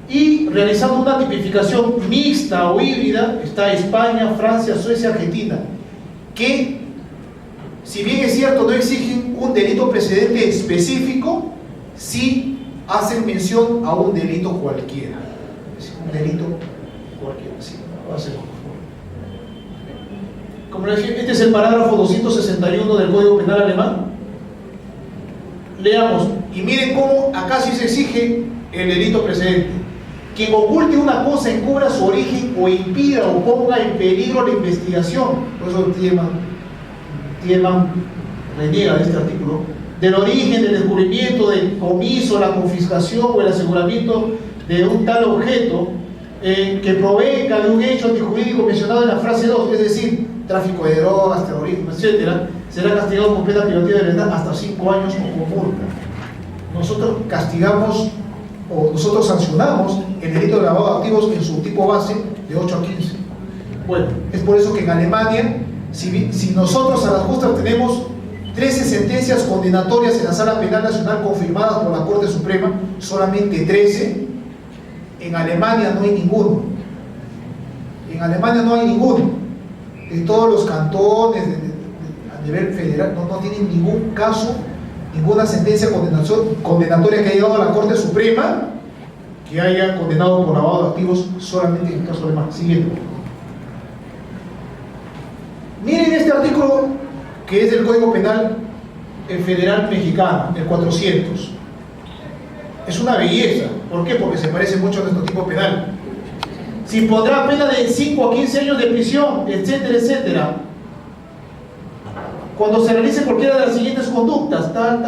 [SPEAKER 2] Y realizando una tipificación mixta o híbrida está España, Francia, Suecia, Argentina, que si bien es cierto no exigen un delito precedente específico, sí hacen mención a un delito cualquiera. Un delito cualquiera, sí, lo hacemos, por favor. Como les dije, este es el parágrafo 261 del Código Penal alemán. Leamos, y miren cómo acá sí se exige el delito precedente. Quien oculte una cosa, encubra su origen o impida o ponga en peligro la investigación. Por eso Tiedemann reniega de este artículo. Del origen, del descubrimiento, del comiso, la confiscación o el aseguramiento de un tal objeto que provenga de un hecho antijurídico mencionado en la frase 2, es decir, tráfico de drogas, terrorismo, etc., será castigado con pena privativa de libertad hasta 5 años o con multa. Nosotros castigamos o nosotros sancionamos el delito de lavado de activos en su tipo base de 8 a 15. Bueno, es por eso que en Alemania, si nosotros a las justas tenemos 13 sentencias condenatorias en la Sala Penal Nacional confirmadas por la Corte Suprema, solamente 13, en Alemania no hay ninguno. En Alemania no hay ninguno. De todos los cantones, a nivel federal, no tienen ningún caso, ninguna sentencia condenatoria que haya llegado a la Corte Suprema que haya condenado por lavado de activos, solamente en el caso alemán. Siguiente. Miren este artículo que es del Código Penal Federal Mexicano, el 400. Es una belleza. ¿Por qué? Porque se parece mucho a nuestro tipo penal. Si pondrá pena de 5 a 15 años de prisión, etcétera, etcétera, cuando se realice cualquiera de las siguientes conductas, tal,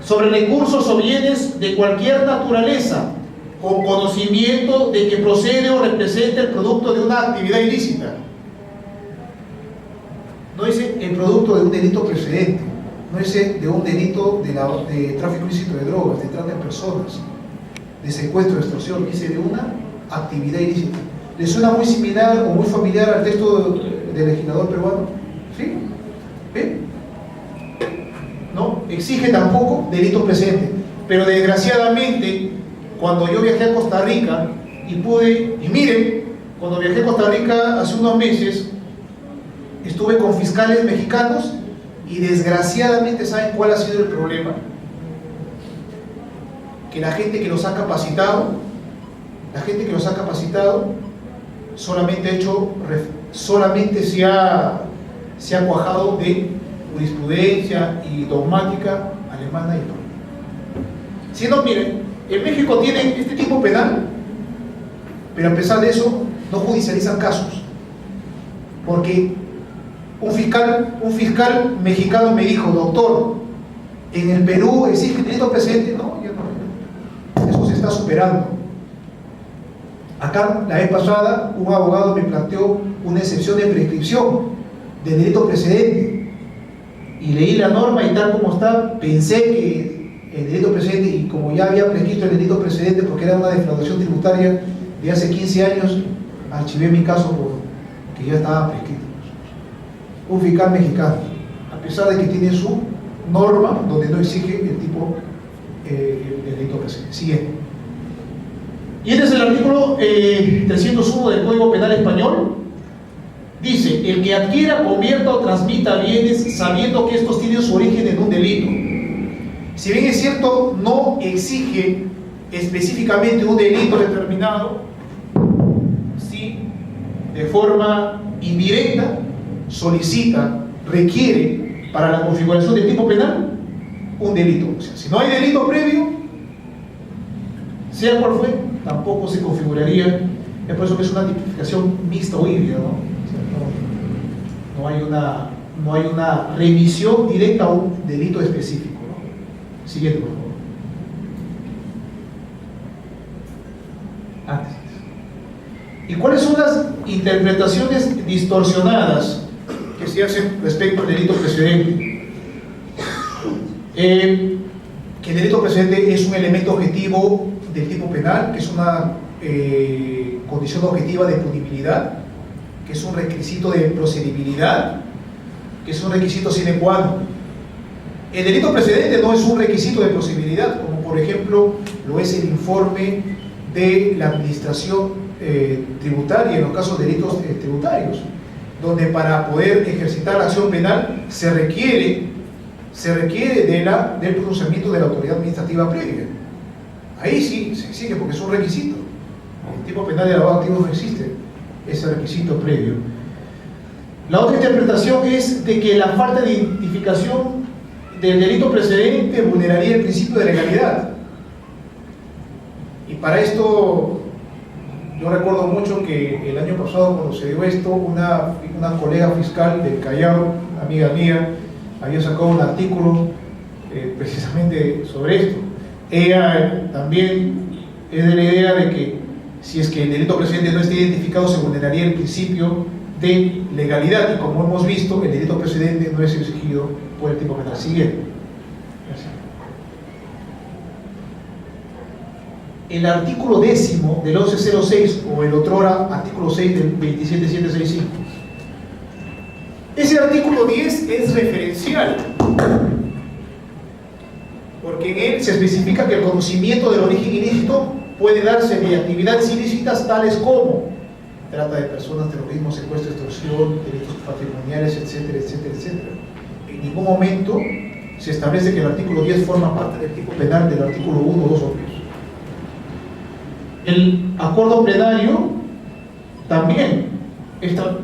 [SPEAKER 2] sobre recursos o bienes de cualquier naturaleza, con conocimiento de que procede o representa el producto de una actividad ilícita. No dice el producto de un delito precedente, no dice de un delito de tráfico ilícito de drogas, de trata de personas, de secuestro, de extorsión, dice de una actividad ilícita. ¿Le suena muy similar o muy familiar al texto del legislador peruano? ¿Sí? ¿Ven? No exige tampoco delito precedente, pero desgraciadamente cuando yo viajé a Costa Rica y miren, cuando viajé a Costa Rica hace unos meses, estuve con fiscales mexicanos y desgraciadamente, ¿saben cuál ha sido el problema? Que la gente que los ha capacitado, solamente se ha cuajado de jurisprudencia y dogmática alemana y no. Si no, miren, en México tienen este tipo penal, pero a pesar de eso no judicializan casos, porque un fiscal mexicano me dijo: doctor, en el Perú existe delito precedente. No, ya no, eso se está superando.
[SPEAKER 3] Acá, la vez pasada, un abogado me planteó una excepción de prescripción del delito precedente. Y leí la norma y tal como está, pensé que el delito precedente, y como ya había prescrito el delito precedente porque era una defraudación tributaria de hace 15 años, archivé mi caso porque ya estaba prescrito. Un fiscal mexicano, a pesar de que tiene su norma donde no exige el tipo el delito precedente. Siguiente.
[SPEAKER 2] Y este es el artículo 301 del Código Penal Español. Dice: el que adquiera, convierta o transmita bienes sabiendo que estos tienen su origen en un delito. Si bien es cierto, no exige específicamente un delito determinado, sí, de forma indirecta, solicita, requiere para la configuración del tipo penal un delito. O sea, si no hay delito previo, sea cual fue, tampoco se configuraría. Es por eso que es una tipificación mixta o híbrida, ¿no? O sea, no hay una remisión directa a un delito específico, ¿no? Siguiente, por favor. Antes. ¿Y cuáles son las interpretaciones distorsionadas que se hacen respecto al delito precedente? Que el delito precedente es un elemento objetivo del tipo penal, que es una condición objetiva de punibilidad, que es un requisito de procedibilidad, que es un requisito sine qua non. El delito precedente no es un requisito de procedibilidad, como por ejemplo lo es el informe de la administración tributaria en los casos de delitos tributarios, donde para poder ejercitar la acción penal se requiere del pronunciamiento de la autoridad administrativa previa. Ahí sí se exige porque es un requisito. En el tipo penal de lavado de activos no existe ese requisito previo. La otra interpretación es de que la falta de identificación del delito precedente vulneraría el principio de legalidad. Y para esto, yo recuerdo mucho que el año pasado, cuando se dio esto, una colega fiscal del Callao, amiga mía, había sacado un artículo precisamente sobre esto. Ella también es de la idea de que si es que el delito precedente no está identificado, se vulneraría el principio de legalidad, y como hemos visto, el delito precedente no es exigido por el tipo penal. Siguiente. El artículo 10º del 1106, o el otrora artículo 6 del 27765. Ese artículo 10 es referencial, porque en él se especifica que el conocimiento del origen ilícito puede darse de actividades ilícitas tales como trata de personas, terrorismo, secuestro, extorsión, delitos patrimoniales, etcétera, etcétera, etcétera. En ningún momento se establece que el artículo 10 forma parte del tipo penal del artículo 1 o 2 obvios. El acuerdo plenario también está,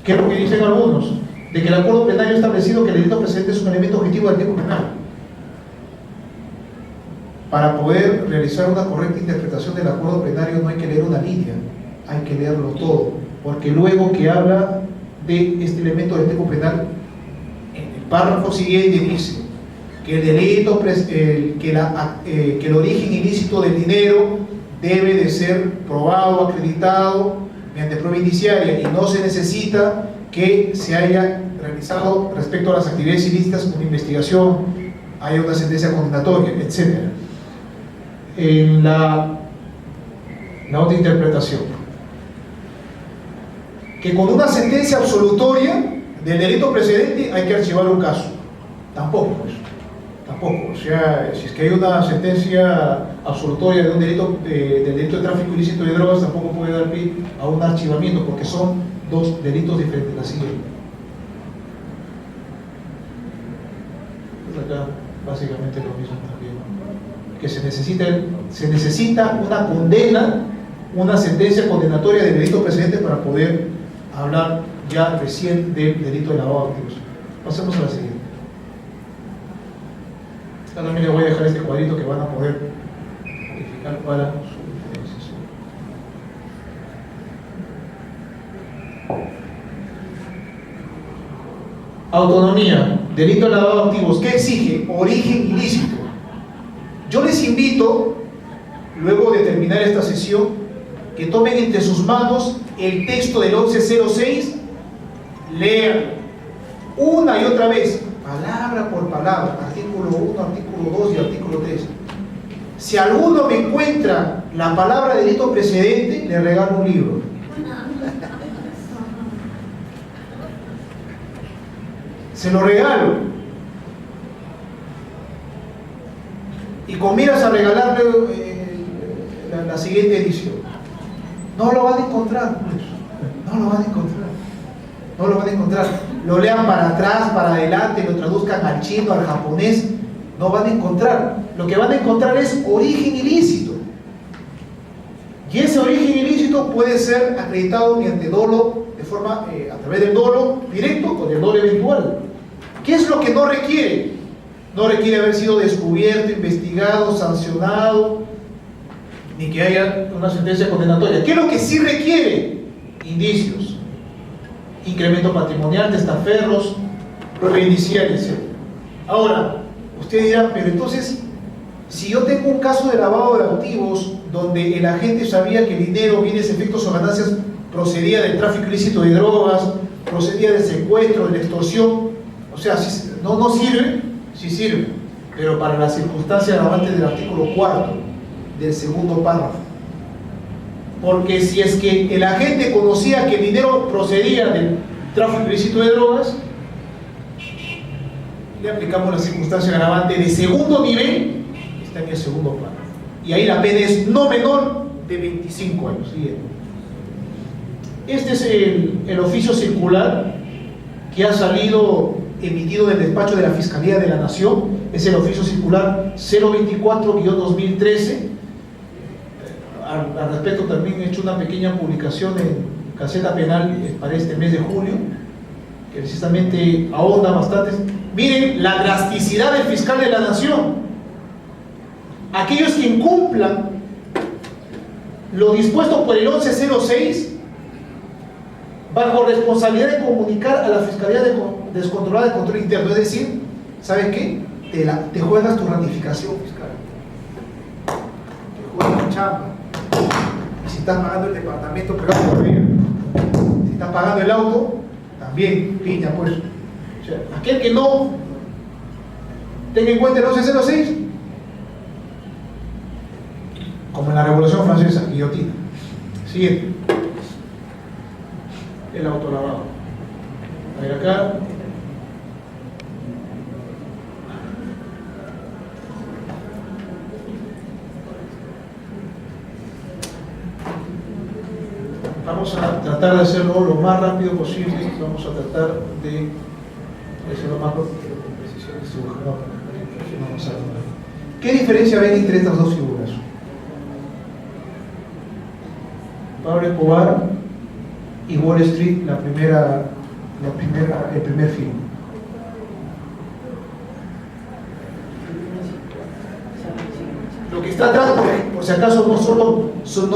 [SPEAKER 2] que es lo que dicen algunos, de que el acuerdo plenario ha establecido que el delito precedente es un elemento objetivo del tipo penal. Para poder realizar una correcta interpretación del acuerdo plenario no hay que leer una línea, hay que leerlo todo, porque luego que habla de este elemento del tipo penal, en el párrafo siguiente dice que el delito, que el origen ilícito del dinero debe de ser probado, acreditado mediante prueba indiciaria, y no se necesita que se haya realizado respecto a las actividades ilícitas una investigación, haya una sentencia condenatoria, etc. En la otra interpretación, que con una sentencia absolutoria del delito precedente hay que archivar un caso. Tampoco, pues. Tampoco. O sea, si es que hay una sentencia absolutoria de un delito, del delito de tráfico ilícito de drogas, tampoco puede dar pie a un archivamiento, porque son dos delitos diferentes. La siguiente. Pues acá básicamente lo mismo también, que se necesita una condena, una sentencia condenatoria del delito precedente para poder hablar ya recién del delito de lavado de activos. Pasemos a la siguiente. También les voy a dejar este cuadrito que van a poder verificar para su diferenciación. Autonomía, delito de lavado de activos. ¿Qué exige? Origen ilícito. Yo les invito, luego de terminar esta sesión,
[SPEAKER 3] que tomen entre sus manos el texto del 1106, lean una y otra vez, palabra por palabra, artículo 1, artículo 2 y artículo 3. Si alguno me encuentra la palabra delito precedente, le regalo un libro. Se lo regalo. Y con miras a regalarle la siguiente edición. No lo van a encontrar, pues. No lo van a encontrar. No lo van a encontrar. Lo lean para atrás, para adelante, lo traduzcan al chino, al japonés. No van a encontrar. Lo que van a encontrar es origen ilícito. Y ese origen ilícito puede ser acreditado mediante dolo, de forma, a través del dolo directo o del dolo eventual. ¿Qué es lo que no requiere? No requiere haber sido descubierto, investigado, sancionado, ni que haya una sentencia condenatoria. ¿Qué es lo que sí requiere? Indicios, incremento patrimonial, testaferros, prueba inicial, etc. Ahora, usted dirá, pero entonces, si yo tengo un caso de lavado de activos donde el agente sabía que el dinero, bienes, efectos o ganancias procedía del tráfico ilícito de drogas, procedía del secuestro, de la extorsión, o sea, no sirve. Sí sirve, pero para la circunstancia agravante del artículo 4 del segundo párrafo. Porque si es que el agente conocía que el dinero procedía del tráfico ilícito de drogas, le aplicamos la circunstancia agravante de segundo nivel, está en el segundo párrafo. Y ahí la pena es no menor de 25 años. Siguiente. Este es el oficio circular que ha salido emitido del despacho de la Fiscalía de la Nación. Es el oficio circular 024-2013. Al respecto también he hecho una pequeña publicación en Gaceta Penal para este mes de julio, que precisamente ahonda bastante. Miren la drasticidad del fiscal de la Nación. Aquellos que incumplan lo dispuesto por el 1106 bajo responsabilidad de comunicar a la Fiscalía Descontrolada de Control Interno, es decir, ¿sabes qué? Te juegas tu ratificación fiscal, te juegas tu chamba. Y si estás pagando el departamento, pero si estás pagando el auto, también piña, pues. O sea, aquel que no tenga en cuenta el 1106, como en la Revolución Francesa, guillotina. Siguiente. El autolavado. A ver acá. Vamos a tratar de hacerlo lo más rápido posible. Vamos a tratar de hacerlo más rápido. ¿Qué diferencia ven entre estas dos figuras? Pablo Escobar y Wall Street, el primer film. Lo que está atrás, por si acaso, no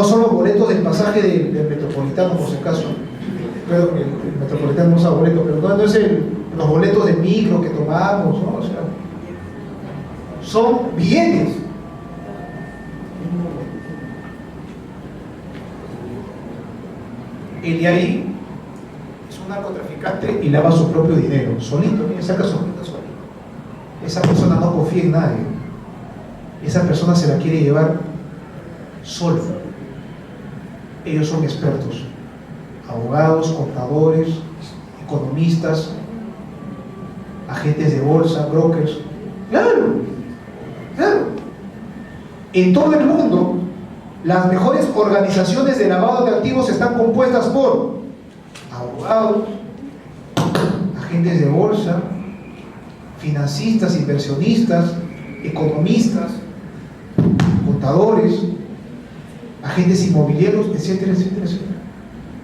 [SPEAKER 3] son los boletos del pasaje del Metropolitano, por si acaso. Creo que el Metropolitano no usa boletos, pero no es los boletos de micro que tomamos, ¿no? O sea, son bienes. El de ahí es un narcotraficante y lava su propio dinero, solito, saca su cuenta solito. Esa persona no confía en nadie. Esa persona se la quiere llevar solo. Ellos son expertos, abogados, contadores, economistas, agentes de bolsa, brokers. Claro. En todo el mundo, las mejores organizaciones de lavado de activos están compuestas por abogados, agentes de bolsa, financistas, inversionistas, economistas, contadores, agentes inmobiliarios, etcétera, etcétera, etcétera.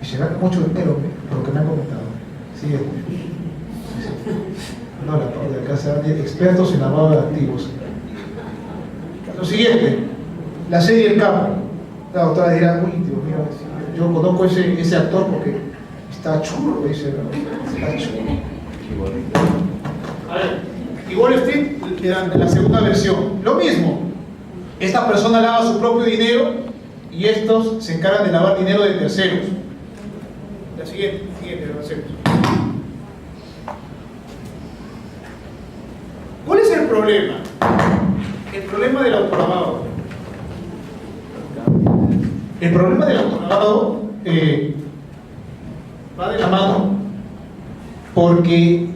[SPEAKER 3] Y se gana mucho dinero, por lo que me han comentado. Sigue. No, la parte de acá se dan expertos en lavado de activos. Lo siguiente, la serie El Capo. La doctora dirá, uy, Dios mío, yo conozco ese actor porque está chulo, dice, ¿no? Está chulo. A ver, y Wall Street, la segunda versión, lo mismo. Esta persona lava su propio dinero
[SPEAKER 2] y estos se encargan de lavar dinero de terceros. La siguiente, avancemos. ¿Cuál es el problema? El problema del autolavado. El problema del autolavado va de la mano porque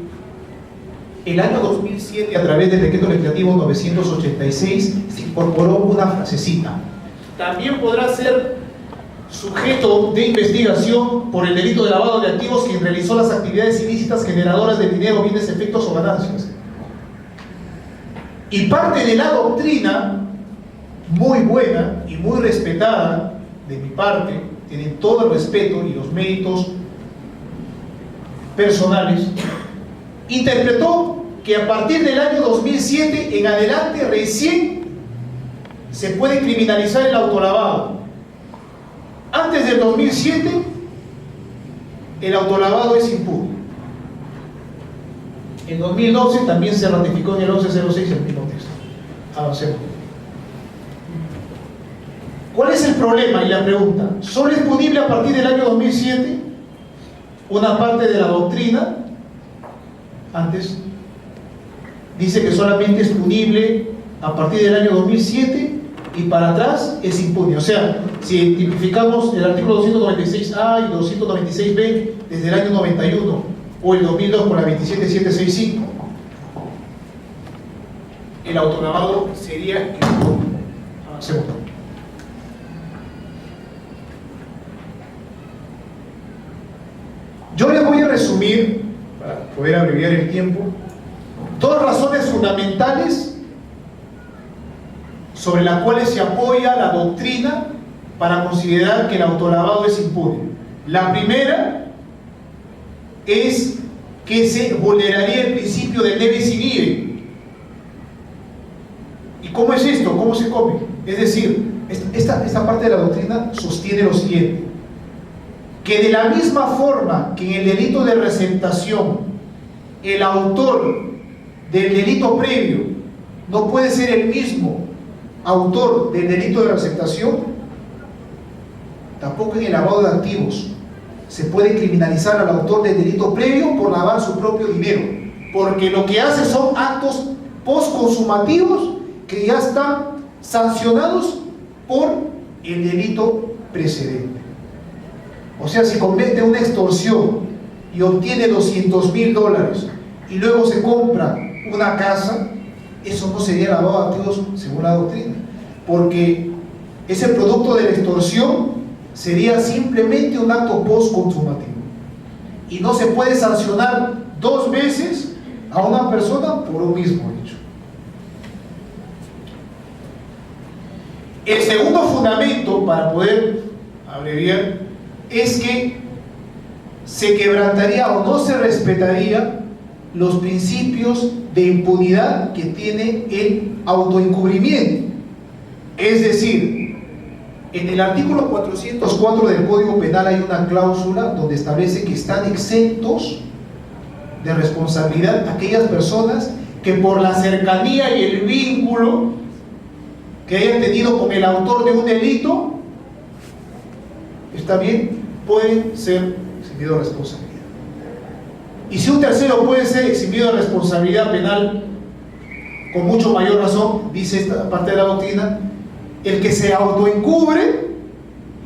[SPEAKER 2] el año 2007, a través del decreto legislativo 986, se incorporó una frasecita. También podrá ser sujeto de investigación por el delito de lavado de activos quien realizó las actividades ilícitas generadoras de dinero, bienes, efectos o ganancias. Y parte de la doctrina, muy buena y muy respetada de mi parte, tienen todo el respeto y los méritos personales, interpretó que a partir del año 2007 en adelante recién se puede criminalizar el autolavado. Antes del 2007 el autolavado es impune. En 2012 también se ratificó en el 1106 el mismo texto. Avancemos. ¿Cuál es el problema y la pregunta? ¿Solo es punible a partir del año 2007? Una parte de la doctrina antes dice que solamente es punible a partir del año 2007 y para atrás es impune. O sea, si tipificamos el artículo 296A y 296B desde el año 91 o el 2002 con la 27765, el autolavado sería impune. Avancemos. Yo les voy a resumir, para poder abreviar el tiempo, dos razones fundamentales sobre las cuales se apoya la doctrina para considerar que el autolavado es impune. La primera es que se vulneraría el principio del debe sin IVE. ¿Y cómo es esto? ¿Cómo se come? Es decir, esta parte de la doctrina sostiene lo siguiente: que de la misma forma que en el delito de receptación el autor del delito previo no puede ser el mismo autor del delito de receptación, tampoco en el lavado de activos se puede criminalizar al autor del delito previo por lavar su propio dinero, porque lo que hace son actos postconsumativos que ya están sancionados por el delito precedente. O sea, si comete una extorsión y obtiene $200.000 y luego se compra una casa, eso no sería lavado de activos según la doctrina, porque ese producto de la extorsión sería simplemente un acto postconsumativo y no se puede sancionar dos veces a una persona por un mismo hecho. El segundo fundamento, para poder abreviar, es que se quebrantaría o no se respetaría los principios de impunidad que tiene el autoencubrimiento. Es decir, en el artículo 404 del Código Penal hay una cláusula donde establece que están exentos de responsabilidad aquellas personas que por la cercanía y el vínculo que hayan tenido con el autor de un delito, está bien, pueden ser eximidos de responsabilidad. Y si un tercero puede ser eximido de responsabilidad penal, con mucho mayor razón, dice esta parte de la doctrina, el que se autoencubre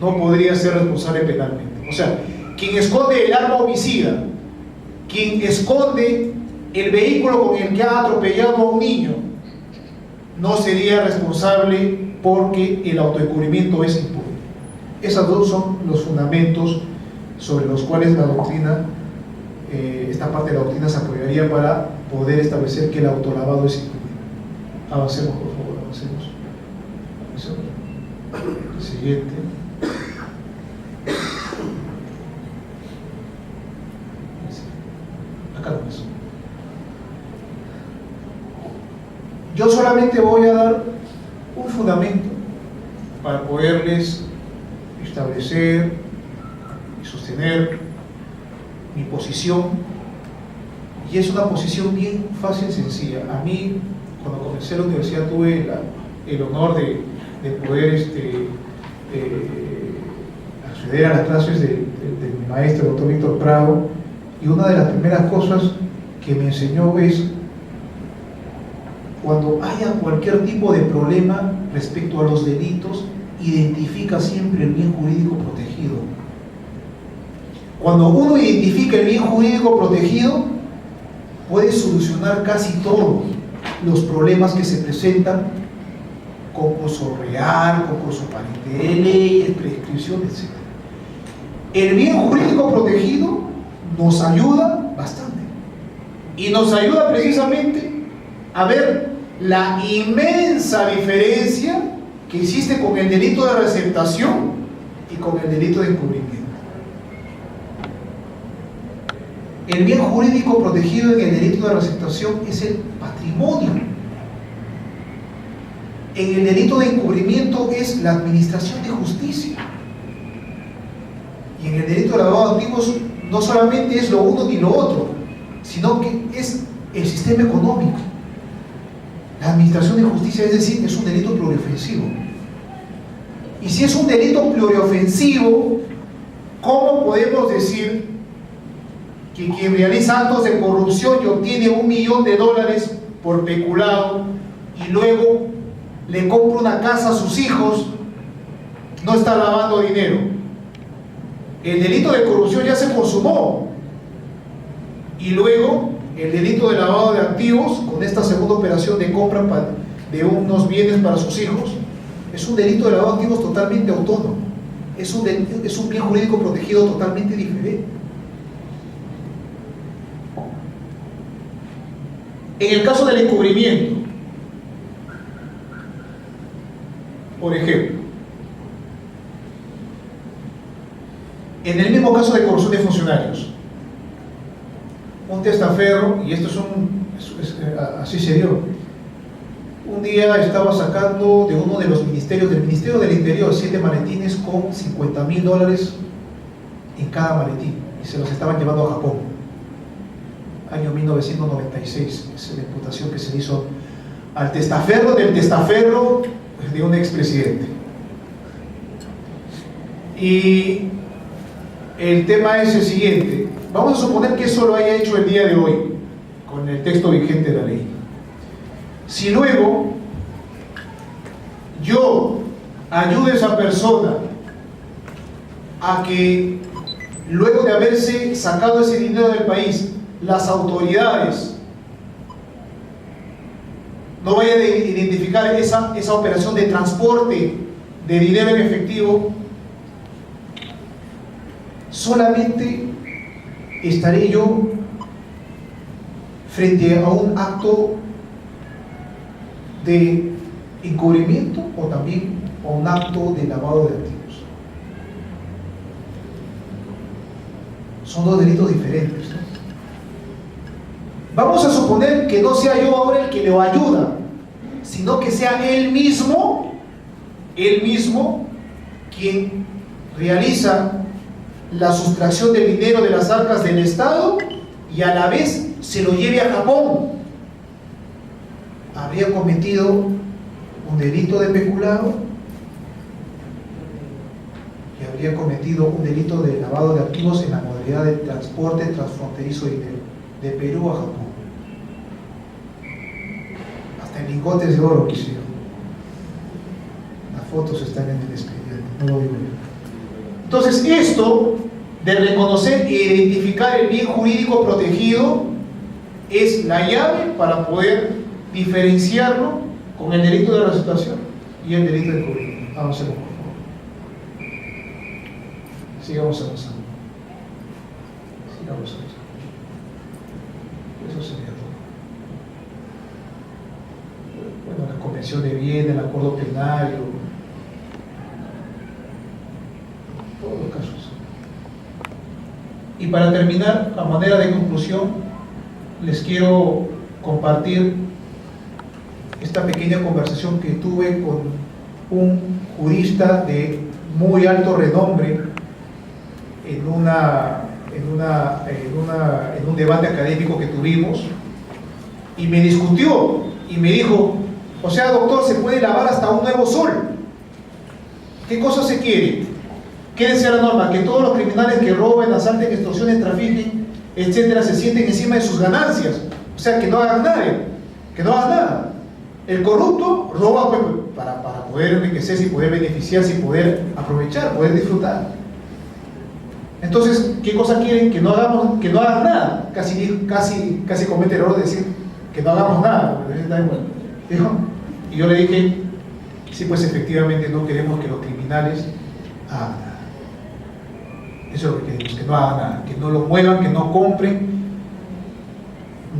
[SPEAKER 2] no podría ser responsable penalmente. O sea, quien esconde el arma homicida, quien esconde el vehículo con el que ha atropellado a un niño, no sería responsable porque el autoencubrimiento es impune. Esos dos son los fundamentos sobre los cuales la doctrina, esta parte de la doctrina se apoyaría para poder establecer que el autolavado es impune. Avancemos, por favor, avancemos. El siguiente. Acá lo ves. Yo solamente voy a dar un fundamento para poderles establecer y sostener mi posición, y es una posición bien fácil y sencilla. A mí, cuando comencé la universidad, tuve el honor de poder
[SPEAKER 3] acceder a las clases de mi maestro, el doctor Víctor Prado, y una de las primeras cosas que me enseñó es: cuando haya cualquier tipo de problema respecto a los delitos, identifica siempre el bien jurídico protegido. Cuando uno identifica el bien jurídico protegido, puede solucionar casi todos los problemas que se presentan: concurso real, concurso aparente de leyes, prescripción, etc. El bien jurídico protegido nos ayuda bastante, y nos ayuda precisamente a ver la inmensa diferencia que existe con el delito de receptación y con el delito de encubrimiento. El bien jurídico protegido en el delito de receptación es el patrimonio. En el delito de encubrimiento es la administración de justicia. Y en el delito de lavado de activos no solamente es lo uno ni lo otro, sino que es el sistema económico. La administración de justicia, es decir, es un delito pluriofensivo. Y si es un delito pluriofensivo, ¿cómo podemos decir que quien realiza actos de corrupción y obtiene $1 millón por peculado y luego le compra una casa a sus hijos, no está lavando dinero? El delito de corrupción ya se consumó, y luego el delito de lavado de activos, con esta segunda operación de compra de unos bienes para sus hijos, es un delito de lavado de activos totalmente autónomo, es un bien jurídico protegido totalmente diferente. En el caso del encubrimiento, por ejemplo, en el mismo caso de corrupción de funcionarios, un testaferro, y esto así se dio, un día estaba sacando de uno de los ministerios, del Ministerio del Interior, 7 maletines con $50.000 en cada maletín, y se los estaban llevando a Japón. Año 1996, es la imputación que se hizo al testaferro del testaferro de un expresidente. Y el tema es el siguiente: vamos a suponer que eso lo haya hecho el día de hoy, con el texto vigente de la ley. Si luego yo ayudo a esa persona a que, luego de haberse sacado ese dinero del país, las autoridades no vayan a identificar esa operación de transporte de dinero en efectivo, solamente estaré yo frente a un acto de encubrimiento o también a un acto de lavado de activos. Son dos delitos diferentes, ¿no? Vamos a suponer que no sea yo ahora el que lo ayuda, sino que sea él mismo quien realiza la sustracción del dinero de las arcas del Estado y a la vez se lo lleve a Japón. Habría cometido un delito de peculado y habría cometido un delito de lavado de activos en la modalidad de transporte transfronterizo de dinero de Perú a Japón. Hasta en lingotes de oro quisieron. Las fotos están en el expediente, no lo digo yo. Entonces, esto de reconocer e identificar el bien jurídico protegido es la llave para poder diferenciarlo con el delito de receptación y el delito de encubrimiento. Avancemos, por favor. Sigamos avanzando. Sigamos avanzando. Eso sería todo. Bueno, la convención de Viena, el acuerdo plenario, todos los casos. Y para terminar, a manera de conclusión, les quiero compartir esta pequeña conversación que tuve con un jurista de muy alto renombre en un debate académico que tuvimos, y me discutió y me dijo: o sea, doctor, ¿se puede lavar hasta un nuevo sol? ¿Qué cosa se quiere? ¿Qué desea la norma? Que todos los criminales que roben, asalten, extorsionen, trafiquen, etcétera, se sienten encima de sus ganancias. O sea, que no hagan nada, que no hagan nada. El corrupto roba pues, para poder enriquecerse y poder beneficiarse y poder aprovechar, poder disfrutar. Entonces, ¿qué cosa quieren? Que no hagan nada. Casi comete el error de decir que no hagamos nada. ¿Dijo? Y yo le dije, sí, pues efectivamente no queremos que los criminales hagan nada. Eso es lo que queremos, que no hagan nada, que no lo muevan, que no compren,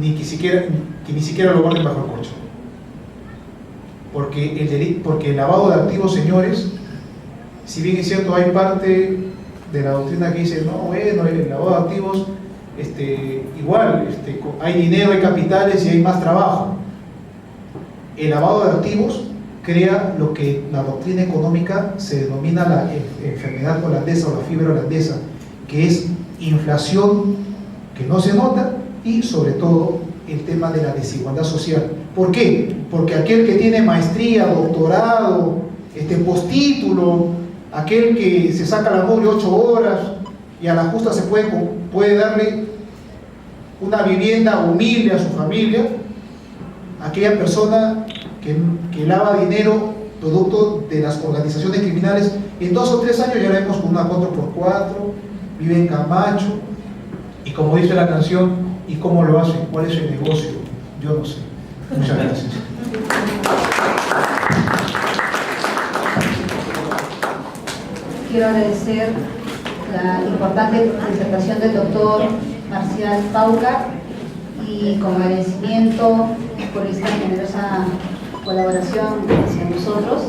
[SPEAKER 3] que ni siquiera lo guarden bajo el colchón. Porque el lavado de activos, señores, si bien es cierto, hay parte de la doctrina que dice, no, bueno, el lavado de activos, igual, hay dinero, hay capitales y hay más trabajo. El lavado de activos crea lo que la doctrina económica se denomina la enfermedad holandesa o la fiebre holandesa, que es inflación que no se nota y sobre todo el tema de la desigualdad social. ¿Por qué? Porque aquel que tiene maestría, doctorado, postítulo, aquel que se saca la mugre 8 horas y a la justa se puede darle una vivienda humilde a su familia, aquella persona que lava dinero producto de las organizaciones criminales, en 2 o 3 años ya la vemos con una 4x4, vive en Camacho, y como dice la canción, ¿y cómo lo hace? ¿Cuál es el negocio? Yo no sé. Muchas gracias.
[SPEAKER 1] Quiero agradecer la importante presentación del doctor Marcial Paucar y con agradecimiento por esta generosa colaboración hacia nosotros,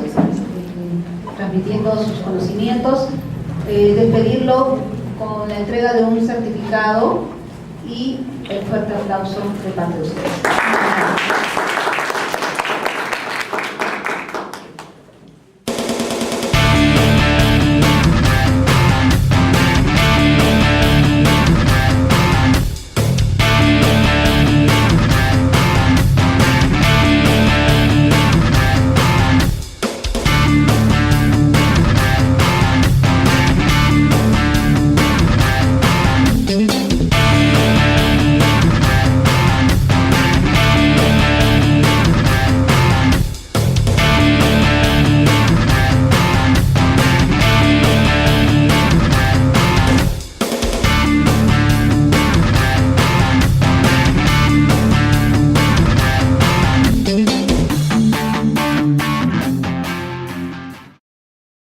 [SPEAKER 1] transmitiendo sus conocimientos, despedirlo con la entrega de un certificado y el fuerte aplauso de parte de ustedes.